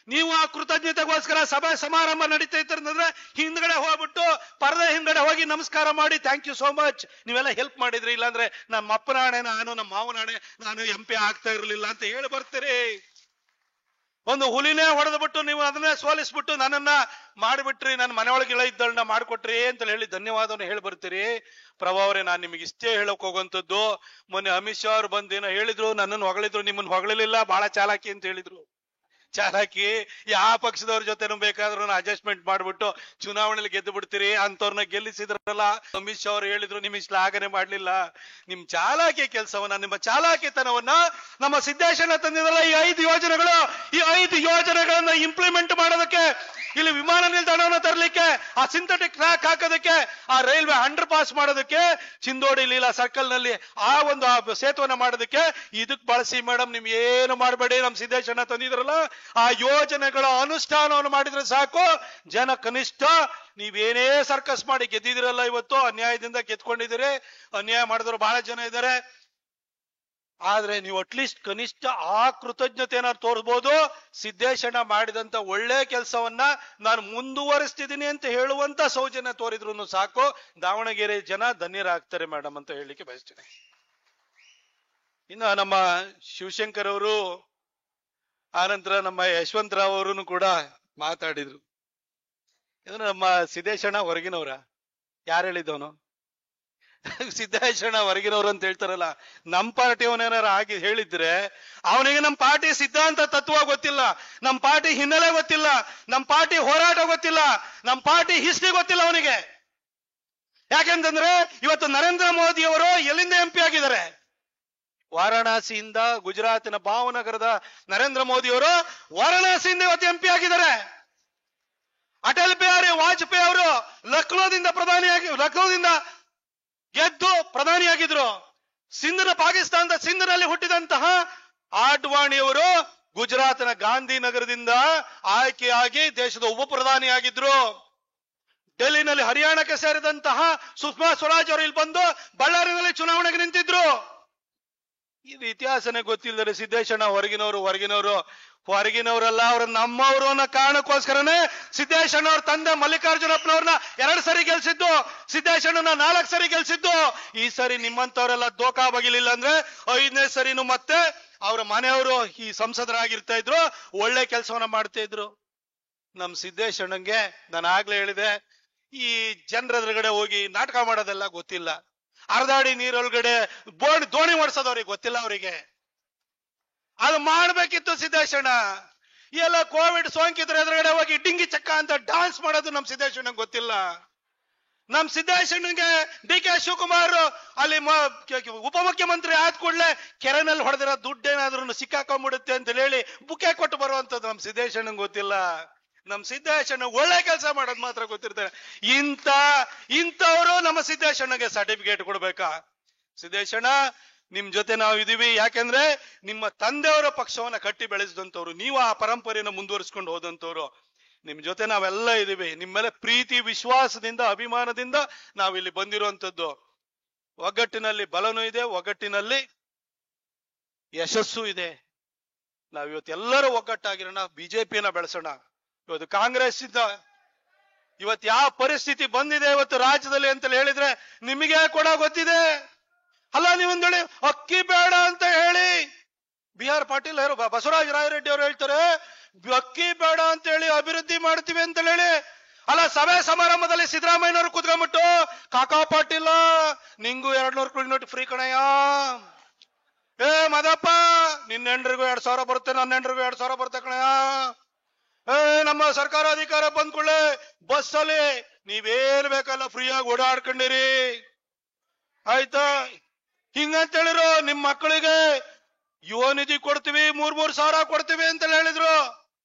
ನೀವು ಆ ಕೃತಜ್ಞತೆಗೋಸ್ಕರ ಸಭೆ ಸಮಾರಂಭ ನಡೀತಾ ಇತ್ತಂದ್ರೆ ಹಿಂದ್ಗಡೆ ಹೋಗ್ಬಿಟ್ಟು ಪರದೆ ಹಿಂದ್ಗಡೆ ಹೋಗಿ ನಮಸ್ಕಾರ ಮಾಡಿ ಥ್ಯಾಂಕ್ ಯು ಸೋ ಮಚ್, ನೀವೆಲ್ಲ ಹೆಲ್ಪ್ ಮಾಡಿದ್ರಿ, ಇಲ್ಲಾಂದ್ರೆ ನಮ್ಮ ಅಪ್ಪನ ಹಣೆ ನಾನು, ನಮ್ಮ ಮಾವನ ಹಣೆ ನಾನು MP ಆಗ್ತಾ ಇರ್ಲಿಲ್ಲ ಅಂತ ಹೇಳಿ ಬರ್ತೀರಿ. ಒಂದು ಹುಲಿನೇ ಹೊಡೆದ್ಬಿಟ್ಟು ನೀವು ಅದನ್ನೇ ಸೋಲಿಸ್ಬಿಟ್ಟು ನನ್ನನ್ನ ಮಾಡಿಬಿಟ್ರಿ, ನನ್ನ ಮನೆಯೊಳಗೆ ಇಳ ಇದ್ದಳನ್ನ ಮಾಡಿಕೊಟ್ರಿ ಅಂತ ಹೇಳಿ ಧನ್ಯವಾದವನ್ನು ಹೇಳಿ ಬರ್ತೀರಿ. ಪ್ರಭಾ ಅವರೇ, ನಾನು ನಿಮಗೆ ಇಷ್ಟೇ ಹೇಳಕ್ ಹೋಗುವಂಥದ್ದು. ಮೊನ್ನೆ ಅಮಿತ್ ಶಾ ಅವ್ರು ಬಂದು ಏನೋ ಹೇಳಿದ್ರು, ನನ್ನನ್ನು ಹೊಗಳಿದ್ರು, ನಿಮ್ಮನ್ನು ಹೊಗಳಿಲಿಲ್ಲ, ಬಹಳ ಚಾಲಾಕಿ ಅಂತ ಹೇಳಿದ್ರು. ಚಾಲಾಕಿ ಯಾವ ಪಕ್ಷದವ್ರ ಜೊತೆನೂ ಬೇಕಾದ್ರೂ ಅಡ್ಜಸ್ಟ್ಮೆಂಟ್ ಮಾಡ್ಬಿಟ್ಟು ಚುನಾವಣೆಯಲ್ಲಿ ಗೆದ್ದು ಬಿಡ್ತೀರಿ. ಅಂತವ್ರನ್ನ ಗೆಲ್ಲಿಸಿದ್ರಲ್ಲ, ಅಮಿತ್ ಶಾ ಅವರು ಹೇಳಿದ್ರು, ನಿಮ್ ಶ್ಲಾಘನೆ ಮಾಡ್ಲಿಲ್ಲ. ನಿಮ್ ಚಾಲಾಕಿ ಕೆಲಸವನ್ನ, ನಿಮ್ಮ ಚಾಲಾಕಿತನವನ್ನ ನಮ್ಮ ಸಿದ್ದೇಶಣ್ಣ ತಂದಿದ್ರಲ್ಲ, ಈ 5 ಯೋಜನೆಗಳು, ಈ 5 ಯೋಜನೆಗಳನ್ನ ಇಂಪ್ಲಿಮೆಂಟ್ ಮಾಡೋದಕ್ಕೆ, ಇಲ್ಲಿ ವಿಮಾನ ನಿಲ್ದಾಣವನ್ನು ತರಲಿಕ್ಕೆ, ಆ ಸಿಂಥೆಟಿಕ್ ಟ್ರ್ಯಾಕ್ ಹಾಕೋದಕ್ಕೆ, ಆ ರೈಲ್ವೆ ಅಂಡರ್ ಪಾಸ್ ಮಾಡೋದಕ್ಕೆ, ಚಿಂದೋಡಿ ಲೀಲಾ ಸರ್ಕಲ್ ನಲ್ಲಿ ಆ ಒಂದು ಸೇತುವನ್ನ ಮಾಡೋದಕ್ಕೆ ಇದಕ್ ಬಳಸಿ ಮೇಡಮ್. ನಿಮ್ ಏನು ಮಾಡಬೇಡಿ. ನಮ್ ಸಿದ್ದೇಶಣ್ಣ ತಂದಿದ್ರಲ್ಲ, ಆ ಯೋಜನೆಗಳ ಅನುಷ್ಠಾನವನ್ನು ಮಾಡಿದ್ರೆ ಸಾಕು. ಜನ ಕನಿಷ್ಠ ನೀವೇನೇ ಸರ್ಕಸ್ ಮಾಡಿ ಗೆದ್ದಿದಿರಲ್ಲ, ಇವತ್ತು ಅನ್ಯಾಯದಿಂದ ಗೆದ್ಕೊಂಡಿದ್ದೀರಿ. ಅನ್ಯಾಯ ಮಾಡಿದ್ರು ಬಹಳ ಜನ ಇದ್ದಾರೆ. ಆದ್ರೆ ನೀವು ಅಟ್ಲೀಸ್ಟ್ ಕನಿಷ್ಠ ಆ ಕೃತಜ್ಞತೆಯನ್ನ ತೋರಿಸಬಹುದು. ಸಿದ್ದೇಶಣ್ಣ ಮಾಡಿದಂತ ಒಳ್ಳೆ ಕೆಲಸವನ್ನ ನಾನು ಮುಂದುವರಿಸ್ತಿದ್ದೀನಿ ಅಂತ ಹೇಳುವಂತ ಸೌಜನ್ಯ ತೋರಿದ್ರು ಸಾಕು. ದಾವಣಗೆರೆ ಜನ ಧನ್ಯರಾಗ್ತಾರೆ ಮೇಡಮ್ ಅಂತ ಹೇಳಲಿಕ್ಕೆ ಬಯಸ್ತೀನಿ. ಇನ್ನು ನಮ್ಮ ಶಿವಶಂಕರ್ ಅವರು, ಆನಂತರ ನಮ್ಮ ಯಶವಂತರಾವ್ ಅವರು ಕೂಡ ಮಾತಾಡಿದ್ರು. ಇದು ನಮ್ಮ ಸಿದ್ದೇಶಣ್ಣ ಹೊರಗಿನವ್ರ? ಯಾರು ಹೇಳಿದವನು? ಸಿದ್ದೇಶಣ್ಣ ಹೊರಗಿನವ್ರು ಅಂತ ಹೇಳ್ತಾರಲ್ಲ. ನಮ್ಮ ಪಾರ್ಟಿಯವನೇನಾರ ಆಗಿ ಹೇಳಿದ್ರೆ ಅವನಿಗೆ ನಮ್ಮ ಪಾರ್ಟಿ ಸಿದ್ಧಾಂತ ತತ್ವ ಗೊತ್ತಿಲ್ಲ, ನಮ್ಮ ಪಾರ್ಟಿ ಹಿನ್ನೆಲೆ ಗೊತ್ತಿಲ್ಲ, ನಮ್ಮ ಪಾರ್ಟಿ ಹೋರಾಟ ಗೊತ್ತಿಲ್ಲ, ನಮ್ಮ ಪಾರ್ಟಿ ಹಿಸ್ಟ್ರಿ ಗೊತ್ತಿಲ್ಲ ಅವನಿಗೆ. ಯಾಕೆಂತಂದ್ರೆ ಇವತ್ತು ನರೇಂದ್ರ ಮೋದಿ ಅವರು ಎಲ್ಲಿಂದ MP ಆಗಿದ್ದಾರೆ? ವಾರಾಣಸಿಯಿಂದ, ಗುಜರಾತಿನ ಭಾವನಗರದ ನರೇಂದ್ರ ಮೋದಿ ಅವರು ವಾರಾಣಸಿಯಿಂದ ಇವತ್ತು MP ಆಗಿದ್ದಾರೆ. ಅಟಲ್ ಬಿಹಾರಿ ವಾಜಪೇಯಿ ಅವರು ಲಕ್ನೋದಿಂದ ಗೆದ್ದು ಪ್ರಧಾನಿಯಾಗಿದ್ರು. ಪಾಕಿಸ್ತಾನದ ಸಿಂಧ್ನಲ್ಲಿ ಹುಟ್ಟಿದಂತಹ ಆಡ್ವಾಣಿಯವರು ಗುಜರಾತ್ನ ಗಾಂಧಿನಗರದಿಂದ ಆಯ್ಕೆಯಾಗಿ ದೇಶದ ಉಪ ಪ್ರಧಾನಿಯಾಗಿದ್ರು. ಡೆಲ್ಲಿನಲ್ಲಿ ಹರಿಯಾಣಕ್ಕೆ ಸೇರಿದಂತಹ ಸುಷ್ಮಾ ಸ್ವರಾಜ್ ಅವರು ಇಲ್ಲಿ ಬಂದು ಬಳ್ಳಾರಿನಲ್ಲಿ ಚುನಾವಣೆಗೆ ನಿಂತಿದ್ರು. ಇದು ಇತಿಹಾಸನೇ ಗೊತ್ತಿಲ್ಲದೆ ಸಿದ್ದೇಶಣ್ಣ ಹೊರಗಿನವರಲ್ಲ, ಅವ್ರ ನಮ್ಮವರು ಅನ್ನೋ ಕಾರಣಕ್ಕೋಸ್ಕರನೇ ಸಿದ್ದೇಶಣ್ಣ ಅವ್ರ ತಂದೆ ಮಲ್ಲಿಕಾರ್ಜುನಪ್ಪನವ್ರನ್ನ 2 ಸರಿ ಗೆಲ್ಸಿದ್ದು, ಸಿದ್ದೇಶಣ್ಣನ 4 ಸರಿ ಗೆಲ್ಸಿದ್ದು. ಈ ಸರಿ ನಿಮ್ಮಂತವರೆಲ್ಲ ದೋಖಾ ಬಗಿಲಿಲ್ಲ ಅಂದ್ರೆ 5ನೇ ಸರಿನೂ ಮತ್ತೆ ಅವ್ರ ಮನೆಯವರು ಈ ಸಂಸದರಾಗಿರ್ತಾ ಇದ್ರು, ಒಳ್ಳೆ ಕೆಲಸವನ್ನ ಮಾಡ್ತಾ ಇದ್ರು. ನಮ್ ಸಿದ್ದೇಶಣ್ಣಂಗೆ ನಾನು ಆಗ್ಲೇ ಹೇಳಿದೆ, ಈ ಜನರ ಎದುರುಗಡೆ ಹೋಗಿ ನಾಟಕ ಮಾಡೋದೆಲ್ಲ ಗೊತ್ತಿಲ್ಲ. ಅರ್ಧಾಡಿ ನೀರೊಳಗಡೆ ದೋಣಿ ಓಡಿಸೋದವ್ರಿಗೆ ಗೊತ್ತಿಲ್ಲ. ಅವರಿಗೆ ಅದು ಮಾಡ್ಬೇಕಿತ್ತು ಸಿದ್ದೇಶಣ್ಣ. ಎಲ್ಲ ಕೋವಿಡ್ ಸೋಂಕಿತರ ಎದುರುಗಡೆ ಹೋಗಿ ಡಿಂಗಿ ಚಕ್ಕ ಅಂತ ಡಾನ್ಸ್ ಮಾಡೋದು ನಮ್ ಸಿದ್ದೇಶಣ್ಣಂಗೆ ಗೊತ್ತಿಲ್ಲ. ನಮ್ ಸಿದ್ದೇಶಣ್ಣಂಗೆ DK ಶಿವಕುಮಾರ್ ಅಲ್ಲಿ ಉಪಮುಖ್ಯಮಂತ್ರಿ ಆದ ಕೂಡಲೇ ಕೆರೆನಲ್ಲಿ ಹೊಡೆದಿರೋ ದುಡ್ಡೇನಾದ್ರೂ ಸಿಕ್ಕಾಕೊಂಡ್ಬಿಡುತ್ತೆ ಅಂತ ಹೇಳಿ ಬುಕ್ಕೆ ಕೊಟ್ಟು ಬರುವಂತದ್ದು ನಮ್ ಸಿದ್ದೇಶಣ್ಣಂಗೆ ಗೊತ್ತಿಲ್ಲ. ನಮ್ ಸಿದ್ದೇಶಣ್ಣ ಒಳ್ಳೆ ಕೆಲಸ ಮಾಡೋದು ಮಾತ್ರ ಗೊತ್ತಿರ್ತಾರೆ. ಇಂಥವರು ನಮ್ಮ ಸಿದ್ದೇಶಣ್ಣಗೆ ಸರ್ಟಿಫಿಕೇಟ್ ಕೊಡ್ಬೇಕಾ? ಸಿದ್ದೇಶಣ್ಣ, ನಿಮ್ ಜೊತೆ ನಾವು ಇದೀವಿ. ಯಾಕೆಂದ್ರೆ ನಿಮ್ಮ ತಂದೆಯವರ ಪಕ್ಷವನ್ನ ಕಟ್ಟಿ ಬೆಳೆಸಿದಂತವ್ರು, ನೀವು ಆ ಪರಂಪರೆಯನ್ನು ಮುಂದುವರಿಸ್ಕೊಂಡು ಹೋದಂತವ್ರು. ನಿಮ್ ಜೊತೆ ನಾವೆಲ್ಲ ಇದೀವಿ. ನಿಮ್ಮ ಮೇಲೆ ಪ್ರೀತಿ, ವಿಶ್ವಾಸದಿಂದ, ಅಭಿಮಾನದಿಂದ ನಾವಿಲ್ಲಿ ಬಂದಿರುವಂತದ್ದು. ಒಗ್ಗಟ್ಟಿನಲ್ಲಿ ಬಲನೂ ಇದೆ, ಒಗ್ಗಟ್ಟಿನಲ್ಲಿ ಯಶಸ್ಸು ಇದೆ. ನಾವಿವತ್ತೆಲ್ಲರೂ ಒಗ್ಗಟ್ಟಾಗಿರೋಣ, ಬಿಜೆಪಿಯನ್ನ ಬೆಳೆಸೋಣ. ಇವತ್ತು ಕಾಂಗ್ರೆಸ್ ಇಂದ ಇವತ್ತು ಯಾವ ಪರಿಸ್ಥಿತಿ ಬಂದಿದೆ ಇವತ್ತು ರಾಜ್ಯದಲ್ಲಿ ಅಂತ ಹೇಳಿದ್ರೆ ನಿಮಗೆ ಕೂಡ ಗೊತ್ತಿದೆ ಅಲ್ಲ. ನೀವೊಂದೇಳಿ ಅಕ್ಕಿ ಬೇಡ ಅಂತ ಹೇಳಿ BR ಪಾಟೀಲ್ ಬಸವರಾಜ ರಾಯರೆಡ್ಡಿ ಅವರು ಹೇಳ್ತಾರೆ, ಅಕ್ಕಿ ಬೇಡ ಅಂತ ಹೇಳಿ ಅಭಿವೃದ್ಧಿ ಮಾಡ್ತೀವಿ ಅಂತ ಹೇಳಿ. ಅಲ್ಲ, ಸಭೆ ಸಮಾರಂಭದಲ್ಲಿ ಸಿದ್ದರಾಮಯ್ಯನವರು ಕುತ್ಕೊಂಡ್ಬಿಟ್ಟು, ಕಾಕಾ ಪಾಟೀಲ ನಿಂಗೂ 200 ಕೋಟಿ ನೋಟ್ ಫ್ರೀ ಕಣಯ್ಯ, ಮದಪ್ಪ ನಿನ್ನ ಹೆಂಡ್ರಿಗೂ 2000 ಬರುತ್ತೆ, ನನ್ನ ಹೆಂಡ್ರಿಗೂ 2000 ಬರುತ್ತೆ ಕಣಯ್ಯ, ನಮ್ಮ ಸರ್ಕಾರ ಅಧಿಕಾರ ಬಂದ್ಕೊಳ್ಳೆ ಬಸ್ ಅಲ್ಲಿ ನೀವೇನ್ ಬೇಕಲ್ಲ ಫ್ರೀಯಾಗಿ ಓಡಾಡ್ಕೊಂಡಿರಿ ಆಯ್ತಾ, ಹಿಂಗಂತ ಹೇಳಿದ್ರು. ನಿಮ್ ಮಕ್ಕಳಿಗೆ ಯುವ ನಿಧಿ ಕೊಡ್ತೀವಿ, 3,000 ಕೊಡ್ತೀವಿ ಅಂತ ಹೇಳಿದ್ರು.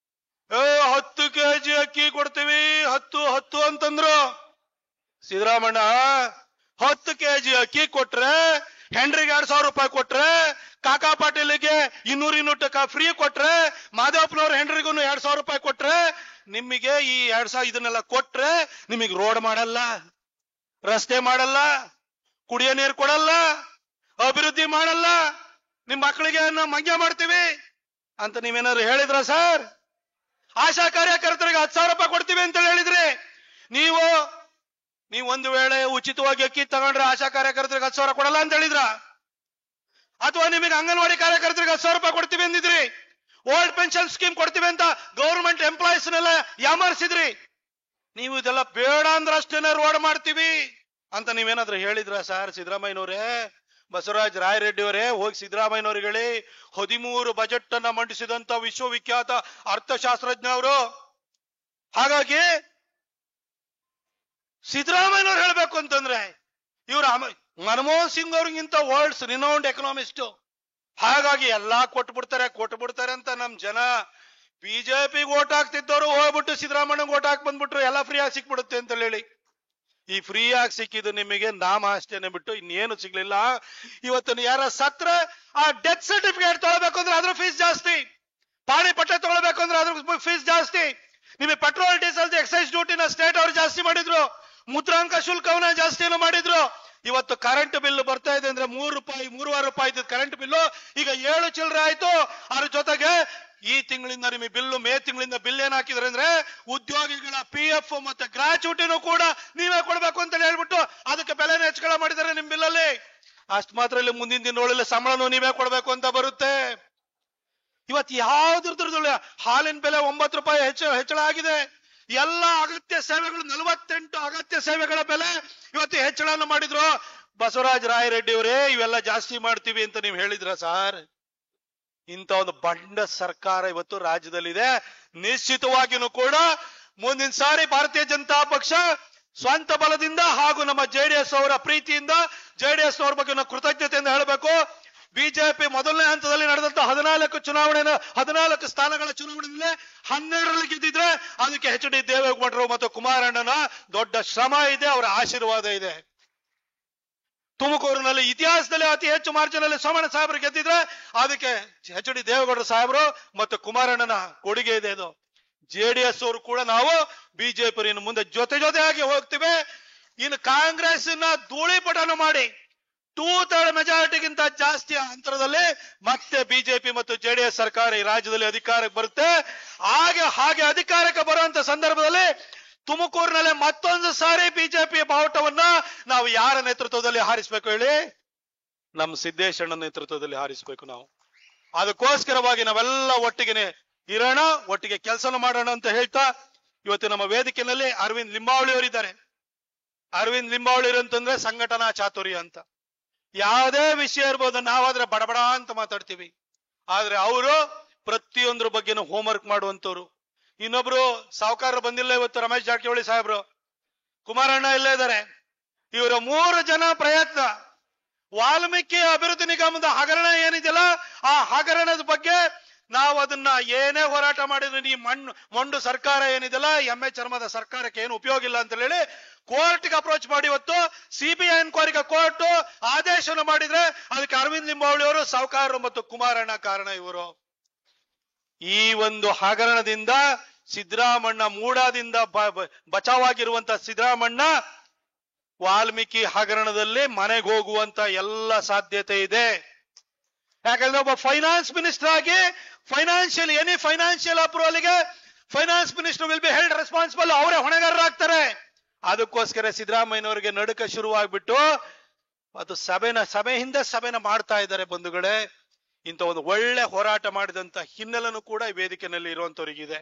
10 kg ಅಕ್ಕಿ ಕೊಡ್ತೀವಿ, 10 ಅಂತಂದ್ರು. ಸಿದ್ದರಾಮಣ್ಣ 10 kg ಅಕ್ಕಿ ಕೊಟ್ರೆ, ಹೆಂಡ್ರಿಗೆ 2,000 ರೂಪಾಯಿ ಕೊಟ್ರೆ, ಕಾಕಾ ಪಾಟೀಲಿಗೆ 200 ಫ್ರೀ ಕೊಟ್ರೆ, ಮಾದೇವಪ್ಪನವ್ರ ಹೆಂಡ್ರಿಗೂ 2,000 ರೂಪಾಯಿ ಕೊಟ್ರೆ, ನಿಮಗೆ ಈ 2,000 ಇದನ್ನೆಲ್ಲ ಕೊಟ್ರೆ ನಿಮಗೆ ರೋಡ್ ಮಾಡಲ್ಲ, ರಸ್ತೆ ಮಾಡಲ್ಲ, ಕುಡಿಯೋ ನೀರು ಕೊಡಲ್ಲ, ಅಭಿವೃದ್ಧಿ ಮಾಡಲ್ಲ, ನಿಮ್ ಮಕ್ಕಳಿಗೆ ಮಂಗ್ಯ ಮಾಡ್ತೀವಿ ಅಂತ ನೀವೇನಾದ್ರು ಹೇಳಿದ್ರ ಸರ್? ಆಶಾ ಕಾರ್ಯಕರ್ತರಿಗೆ 10,000 ರೂಪಾಯಿ ಕೊಡ್ತೀವಿ ಅಂತ ಹೇಳಿದ್ರಿ. ನೀವು ಒಂದು ವೇಳೆ ಉಚಿತವಾಗಿ ಅಕ್ಕಿ ತಗೊಂಡ್ರೆ ಆಶಾ ಕಾರ್ಯಕರ್ತರಿಗೆ 10,000 ಕೊಡಲ್ಲ ಅಂತ ಹೇಳಿದ್ರ? ಅಥವಾ ನಿಮಗೆ ಅಂಗನವಾಡಿ ಕಾರ್ಯಕರ್ತರಿಗೆ 10,000 ರೂಪಾಯಿ ಕೊಡ್ತೀವಿ ಅಂದಿದ್ರಿ? ಓಲ್ಡ್ ಪೆನ್ಷನ್ ಸ್ಕೀಮ್ ಕೊಡ್ತೀವಿ ಅಂತ ಗೌರ್ಮೆಂಟ್ ಎಂಪ್ಲಾಯೀಸ್ನೆಲ್ಲ ಯಾಮಾರಿಸಿದ್ರಿ. ನೀವು ಇದೆಲ್ಲ ಬೇಡ ಅಂದ್ರೆ ಅಷ್ಟೇನೆ ರೋಡ್ ಮಾಡ್ತೀವಿ ಅಂತ ನೀವೇನಾದ್ರೂ ಹೇಳಿದ್ರ ಸರ್? ಸಿದ್ದರಾಮಯ್ಯನವರೇ, ಬಸವರಾಜ ರಾಯರೆಡ್ಡಿ ಅವರೇ, ಹೋಗಿ ಸಿದ್ದರಾಮಯ್ಯನವ್ರಿಗೆ ಹೇಳಿ. 13 ಬಜೆಟ್ ಅನ್ನ ಮಂಡಿಸಿದಂತ ವಿಶ್ವವಿಖ್ಯಾತ ಅರ್ಥಶಾಸ್ತ್ರಜ್ಞ ಅವರು. ಹಾಗಾಗಿ ಸಿದ್ದರಾಮಯ್ಯನವ್ರು ಹೇಳ್ಬೇಕು ಅಂತಂದ್ರೆ ಇವ್ರು ಮನಮೋಹನ್ ಸಿಂಗ್ ಅವ್ರಿಗಿಂತ ವರ್ಲ್ಡ್ಸ್ ರಿನೌಂಡ್ ಎಕನಾಮಿಸ್ಟ್. ಹಾಗಾಗಿ ಎಲ್ಲಾ ಕೊಟ್ಬಿಡ್ತಾರೆ ಅಂತ ನಮ್ ಜನ ಬಿಜೆಪಿಗೆ ಓಟ್ ಹಾಕ್ತಿದ್ದವರು ಹೋಗ್ಬಿಟ್ಟು ಸಿದ್ದರಾಮಯ್ಯಗೆ ಓಟ್ ಹಾಕಿ ಬಂದ್ಬಿಟ್ರು, ಎಲ್ಲ ಫ್ರೀ ಆಗಿ ಸಿಕ್ಬಿಡುತ್ತೆ ಅಂತ ಹೇಳಿ. ಈ ಫ್ರೀ ಆಗಿ ಸಿಕ್ಕಿದ್ದು ನಿಮಗೆ ನಾಮ ಅಷ್ಟೇನೆ ಬಿಟ್ಟು ಇನ್ನೇನು ಸಿಗ್ಲಿಲ್ಲ. ಇವತ್ತು ಯಾರ ಸತ್ರ ಆ ಡೆತ್ ಸರ್ಟಿಫಿಕೇಟ್ ತಗೊಳ್ಬೇಕು ಅಂದ್ರೆ ಅದ್ರ ಫೀಸ್ ಜಾಸ್ತಿ, ಪಾಣಿ ಪಟ್ಟ ತಗೊಳ್ಬೇಕು ಅಂದ್ರೆ ಅದ್ರ ಫೀಸ್ ಜಾಸ್ತಿ. ನಿಮಗೆ ಪೆಟ್ರೋಲ್ ಡೀಸೆಲ್ ಎಕ್ಸೈಸ್ ಡ್ಯೂಟಿನ ಸ್ಟೇಟ್ ಅವರು ಜಾಸ್ತಿ ಮಾಡಿದ್ರು, ಮುದ್ರಾಂಕ ಶುಲ್ಕವನ್ನ ಜಾಸ್ತಿಯನ್ನು ಮಾಡಿದ್ರು. ಇವತ್ತು ಕರೆಂಟ್ ಬಿಲ್ ಬರ್ತಾ ಇದೆ ಅಂದ್ರೆ 3 ರೂಪಾಯಿ 3.5 ರೂಪಾಯಿ ಇದ್ದ ಕರೆಂಟ್ ಬಿಲ್ಲು ಈಗ 7 ಚಿಲ್ಲರೆ ಆಯ್ತು. ಅದ್ರ ಜೊತೆಗೆ ಈ ತಿಂಗಳಿಂದ ನಿಮಗೆ ಬಿಲ್ಲು, ಮೇ ತಿಂಗಳಿಂದ ಬಿಲ್ ಏನ್ ಹಾಕಿದ್ರೆ ಅಂದ್ರೆ ಉದ್ಯೋಗಿಗಳ PF ಮತ್ತೆ ಗ್ರಾಚ್ಯುಟಿನೂ ಕೂಡ ನೀವೇ ಕೊಡ್ಬೇಕು ಅಂತ ಹೇಳ್ಬಿಟ್ಟು ಅದಕ್ಕೆ ಬೆಲೆನ ಹೆಚ್ಚಳ ಮಾಡಿದ್ದಾರೆ ನಿಮ್ ಬಿಲ್ಲಲ್ಲಿ. ಅಷ್ಟು ಮಾತ್ರ ಇಲ್ಲಿ ಮುಂದಿನ ದಿನಗಳಲ್ಲಿ ಸಂಬಳನೂ ನೀವೇ ಕೊಡ್ಬೇಕು ಅಂತ ಬರುತ್ತೆ. ಇವತ್ತು ಯಾವ್ದ್ರದ್ದು ಹಾಲಿನ ಬೆಲೆ 9 ರೂಪಾಯಿ ಹೆಚ್ಚಳ ಆಗಿದೆ. ಎಲ್ಲ ಅಗತ್ಯ ಸೇವೆಗಳು 48 ಅಗತ್ಯ ಸೇವೆಗಳ ಬೆಲೆ ಇವತ್ತು ಹೆಚ್ಚಳವನ್ನು ಮಾಡಿದ್ರು. ಬಸವರಾಜ ರಾಯರೆಡ್ಡಿ ಅವರೇ, ಇವೆಲ್ಲ ಜಾಸ್ತಿ ಮಾಡ್ತೀವಿ ಅಂತ ನೀವು ಹೇಳಿದ್ರ ಸರ್? ಇಂಥ ಒಂದು ಬಂಡ ಸರ್ಕಾರ ಇವತ್ತು ರಾಜ್ಯದಲ್ಲಿದೆ. ನಿಶ್ಚಿತವಾಗಿಯೂ ಕೂಡ ಮುಂದಿನ ಸಾರಿ ಭಾರತೀಯ ಜನತಾ ಪಕ್ಷ ಸ್ವಂತ ಬಲದಿಂದ ಹಾಗೂ ನಮ್ಮ JDS ಅವರ ಪ್ರೀತಿಯಿಂದ, JDS ಅವರ ಬಗ್ಗೆ ಕೃತಜ್ಞತೆಯಿಂದ ಹೇಳಬೇಕು. ಬಿಜೆಪಿ ಮೊದಲನೇ ಹಂತದಲ್ಲಿ ನಡೆದಂತ 14 ಸ್ಥಾನಗಳ ಚುನಾವಣೆಯಲ್ಲಿ 12ರಲ್ಲಿ ಗೆದ್ದಿದ್ರೆ ಅದಕ್ಕೆ HD ದೇವೇಗೌಡರು ಮತ್ತು ಕುಮಾರಣ್ಣನ ದೊಡ್ಡ ಶ್ರಮ ಇದೆ, ಅವರ ಆಶೀರ್ವಾದ ಇದೆ. ತುಮಕೂರಿನಲ್ಲಿ ಇತಿಹಾಸದಲ್ಲಿ ಅತಿ ಹೆಚ್ಚು ಮಾರ್ಜಿನಲ್ಲಿ ಸೋಮಣ್ಣ ಸಾಹೇಬರು ಗೆದ್ದಿದ್ರೆ ಅದಕ್ಕೆ HD ದೇವೇಗೌಡರು ಸಾಹೇಬರು ಮತ್ತು ಕುಮಾರಣ್ಣನ ಕೊಡುಗೆ ಇದೆ. ಇದು JDS ಅವರು ಕೂಡ ನಾವು ಬಿಜೆಪಿ ಮುಂದೆ ಜೊತೆಯಾಗಿ ಹೋಗ್ತೀವಿ. ಇನ್ನು ಕಾಂಗ್ರೆಸ್ ಧೂಳಿಪಟನ ಮಾಡಿ 2/3 ಮೆಜಾರಿಟಿಗಿಂತ ಜಾಸ್ತಿ ಅಂತರದಲ್ಲಿ ಮತ್ತೆ ಬಿಜೆಪಿ ಮತ್ತು JDS ಸರ್ಕಾರ ಈ ರಾಜ್ಯದಲ್ಲಿ ಅಧಿಕಾರಕ್ಕೆ ಬರುತ್ತೆ. ಹಾಗೆ ಅಧಿಕಾರಕ್ಕೆ ಬರುವಂತ ಸಂದರ್ಭದಲ್ಲಿ ತುಮಕೂರಿನಲ್ಲಿ ಮತ್ತೊಂದು ಸಾರಿ ಬಿಜೆಪಿ ಬಾವುಟವನ್ನ ನಾವು ಯಾರ ನೇತೃತ್ವದಲ್ಲಿ ಹಾರಿಸಬೇಕು ಹೇಳಿ? ನಮ್ಮ ಸಿದ್ದೇಶಣ್ಣ ನೇತೃತ್ವದಲ್ಲಿ ಹಾರಿಸಬೇಕು. ನಾವು ಅದಕ್ಕೋಸ್ಕರವಾಗಿ ನಾವೆಲ್ಲ ಒಟ್ಟಿಗೆ ಇರೋಣ, ಒಟ್ಟಿಗೆ ಕೆಲಸ ಮಾಡೋಣ ಅಂತ ಹೇಳ್ತಾ ಇವತ್ತು ನಮ್ಮ ವೇದಿಕೆಯಲ್ಲಿ ಅರವಿಂದ್ ಲಿಂಬಾವಳಿ ಅವರಿದ್ದಾರೆ. ಅರವಿಂದ್ ಲಿಂಬಾವಳಿ ಅಂತಂದ್ರೆ ಸಂಘಟನಾ ಚಾತುರ್ಯ ಅಂತ. ಯಾವುದೇ ವಿಷಯ ಇರ್ಬೋದು, ನಾವಾದ್ರೆ ಬಡಬಡ ಅಂತ ಮಾತಾಡ್ತೀವಿ, ಆದ್ರೆ ಅವರು ಪ್ರತಿಯೊಂದ್ರ ಬಗ್ಗೆನೂ ಹೋಮ್ವರ್ಕ್ ಮಾಡುವಂತವ್ರು. ಇನ್ನೊಬ್ರು ಸಾವುಕಾರರು ಬಂದಿಲ್ಲ ಇವತ್ತು, ರಮೇಶ್ ಜಾರಕಿಹೊಳಿ ಸಾಹೇಬ್ರು, ಕುಮಾರಣ್ಣ ಇಲ್ಲೇ ಇದ್ದಾರೆ. ಇವರ 3 ಜನ ಪ್ರಯತ್ನ ವಾಲ್ಮೀಕಿ ಅಭಿವೃದ್ಧಿ ನಿಗಮದ ಹಗರಣ ಏನಿದೆಯಲ್ಲ, ಆ ಹಗರಣದ ಬಗ್ಗೆ ನಾವು ಅದನ್ನ ಏನೇ ಹೋರಾಟ ಮಾಡಿದ್ರೆ ಈ ಮೊಂಡು ಸರ್ಕಾರ ಏನಿದೆಯಲ್ಲ, ಎಮ್ಮೆ ಚರ್ಮದ ಸರ್ಕಾರಕ್ಕೆ ಏನು ಉಪಯೋಗ ಇಲ್ಲ ಅಂತ ಹೇಳಿ ಕೋರ್ಟ್ಗೆ ಅಪ್ರೋಚ್ ಮಾಡಿ ಇವತ್ತು CBI ಎನ್ಕ್ವೈರಿಗೆ ಕೋರ್ಟ್ ಆದೇಶವನ್ನು ಮಾಡಿದ್ರೆ ಅದಕ್ಕೆ ಅರವಿಂದ್ ಲಿಂಬಾವಳಿ ಅವರು, ಸಾವುಕಾರರು ಮತ್ತು ಕುಮಾರಣ್ಣ ಕಾರಣ. ಇವರು ಈ ಒಂದು ಹಗರಣದಿಂದ ಸಿದ್ದರಾಮಣ್ಣ ಮೂಡಾದಿಂದ ಬಚಾವಾಗಿರುವಂತ ಸಿದ್ದರಾಮಣ್ಣ ವಾಲ್ಮೀಕಿ ಹಗರಣದಲ್ಲಿ ಮನೆಗೆ ಹೋಗುವಂತ ಎಲ್ಲ ಸಾಧ್ಯತೆ ಇದೆ. ಯಾಕಂದ್ರೆ ಒಬ್ಬ ಫೈನಾನ್ಸ್ ಮಿನಿಸ್ಟರ್ ಆಗಿ ಎನಿ ಫೈನಾನ್ಷಿಯಲ್ ಅಪ್ರೂವಲ್ಗೆ finance minister will be held responsible, ಅವರೇ ಹೊಣೆಗಾರರಾಗ್ತಾರೆ. ಅದಕ್ಕೋಸ್ಕರ ಸಿದ್ದರಾಮಯ್ಯನವರಿಗೆ ನಡುಕ ಶುರುವಾಗ್ಬಿಟ್ಟು ಅದು ಸಭೆ ಹಿಂದೆ ಸಭೆನ ಮಾಡ್ತಾ ಇದ್ದಾರೆ. ಬಂಧುಗಳೇ, ಇಂಥ ಒಂದು ಒಳ್ಳೆ ಹೋರಾಟ ಮಾಡಿದಂತ ಹಿನ್ನೆಲೆನೂ ಕೂಡ ಈ ವೇದಿಕೆಯಲ್ಲಿ ಇರುವಂತವರಿಗಿದೆ.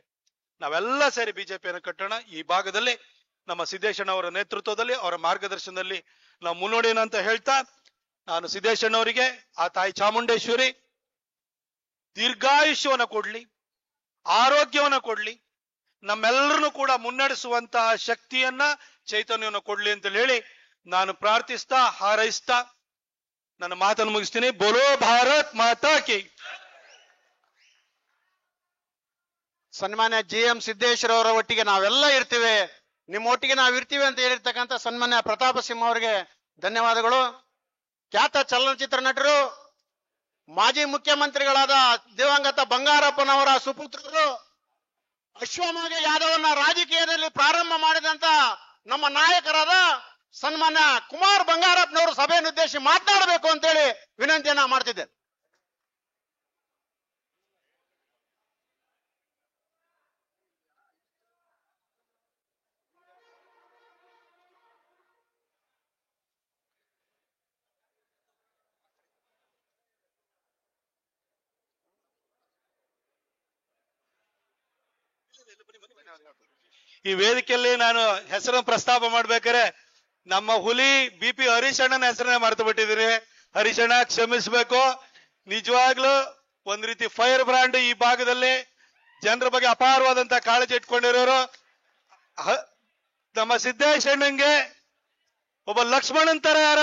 ನಾವೆಲ್ಲ ಸೇರಿ ಬಿಜೆಪಿಯನ್ನು ಕಟ್ಟೋಣ. ಈ ಭಾಗದಲ್ಲಿ ನಮ್ಮ ಸಿದ್ದೇಶಣ್ಣ ಅವರ ನೇತೃತ್ವದಲ್ಲಿ, ಅವರ ಮಾರ್ಗದರ್ಶನದಲ್ಲಿ ನಾವು ಮುನ್ನೋಡಿನ ಅಂತ ಹೇಳ್ತಾ, ನಾನು ಸಿದ್ದೇಶಣ್ಣವರಿಗೆ ಆ ತಾಯಿ ಚಾಮುಂಡೇಶ್ವರಿ ದೀರ್ಘಾಯುಷ್ಯವನ್ನ ಕೊಡ್ಲಿ, ಆರೋಗ್ಯವನ್ನ ಕೊಡ್ಲಿ, ನಮ್ಮೆಲ್ಲರನ್ನು ಕೂಡ ಮುನ್ನಡೆಸುವಂತಹ ಶಕ್ತಿಯನ್ನ, ಚೈತನ್ಯವನ್ನು ಕೊಡ್ಲಿ ಅಂತ ಹೇಳಿ ನಾನು ಪ್ರಾರ್ಥಿಸ್ತಾ ಹಾರೈಸ್ತಾ ನನ್ನ ಮಾತನ್ನು ಮುಗಿಸ್ತೀನಿ. ಬೋಲೋ ಭಾರತ್ ಮಾತಾ ಕಿ. ಸನ್ಮಾನ್ಯ GM ಸಿದ್ದೇಶ್ವರ ಅವರ ಒಟ್ಟಿಗೆ ನಾವೆಲ್ಲ ಇರ್ತೀವಿ, ನಿಮ್ಮ ಒಟ್ಟಿಗೆ ನಾವು ಇರ್ತೀವಿ ಅಂತ ಹೇಳಿರ್ತಕ್ಕಂಥ ಸನ್ಮಾನ್ಯ ಪ್ರತಾಪ ಸಿಂಹ ಅವರಿಗೆ ಧನ್ಯವಾದಗಳು. ಖ್ಯಾತ ಚಲನಚಿತ್ರ ನಟರು, ಮಾಜಿ ಮುಖ್ಯಮಂತ್ರಿಗಳಾದ ದಿವಂಗತ ಬಂಗಾರಪ್ಪನವರ ಸುಪುತ್ರರು, ಅಶ್ವತ್ಥಾಮ ಯಾದವನ್ನ ರಾಜಕೀಯದಲ್ಲಿ ಪ್ರಾರಂಭ ಮಾಡಿದಂತ ನಮ್ಮ ನಾಯಕರಾದ ಸನ್ಮಾನ್ಯ ಕುಮಾರ್ ಬಂಗಾರಪ್ಪನವರು ಸಭೆಯನ್ನು ಉದ್ದೇಶಿಸಿ ಮಾತನಾಡಬೇಕು ಅಂತೇಳಿ ವಿನಂತಿಯನ್ನ ಮಾಡ್ತಿದ್ದೆ. ಈ ವೇದಿಕೆಯಲ್ಲಿ ನಾನು ಹೆಸರನ್ನು ಪ್ರಸ್ತಾಪ ಮಾಡ್ಬೇಕಾದ್ರೆ ನಮ್ಮ ಹುಲಿ BP ಹರೀಶ್ ಅಣ್ಣನ ಹೆಸರನ್ನೇ ಮರೆತು ಬಿಟ್ಟಿದ್ದೀರಿ. ಹರೀಶ್ ಅಣ್ಣ ಕ್ಷಮಿಸ್ಬೇಕು. ನಿಜವಾಗ್ಲೂ ಒಂದ್ ರೀತಿ ಫೈರ್ ಬ್ರಾಂಡ್ ಈ ಭಾಗದಲ್ಲಿ ಜನರ ಬಗ್ಗೆ ಅಪಾರವಾದಂತ ಕಾಳಜಿ ಇಟ್ಕೊಂಡಿರೋರು. ನಮ್ಮ ಸಿದ್ದೇಶ್ ಅಣ್ಣಂಗೆ ಒಬ್ಬ ಲಕ್ಷ್ಮಣನ್ ತರ ಯಾರು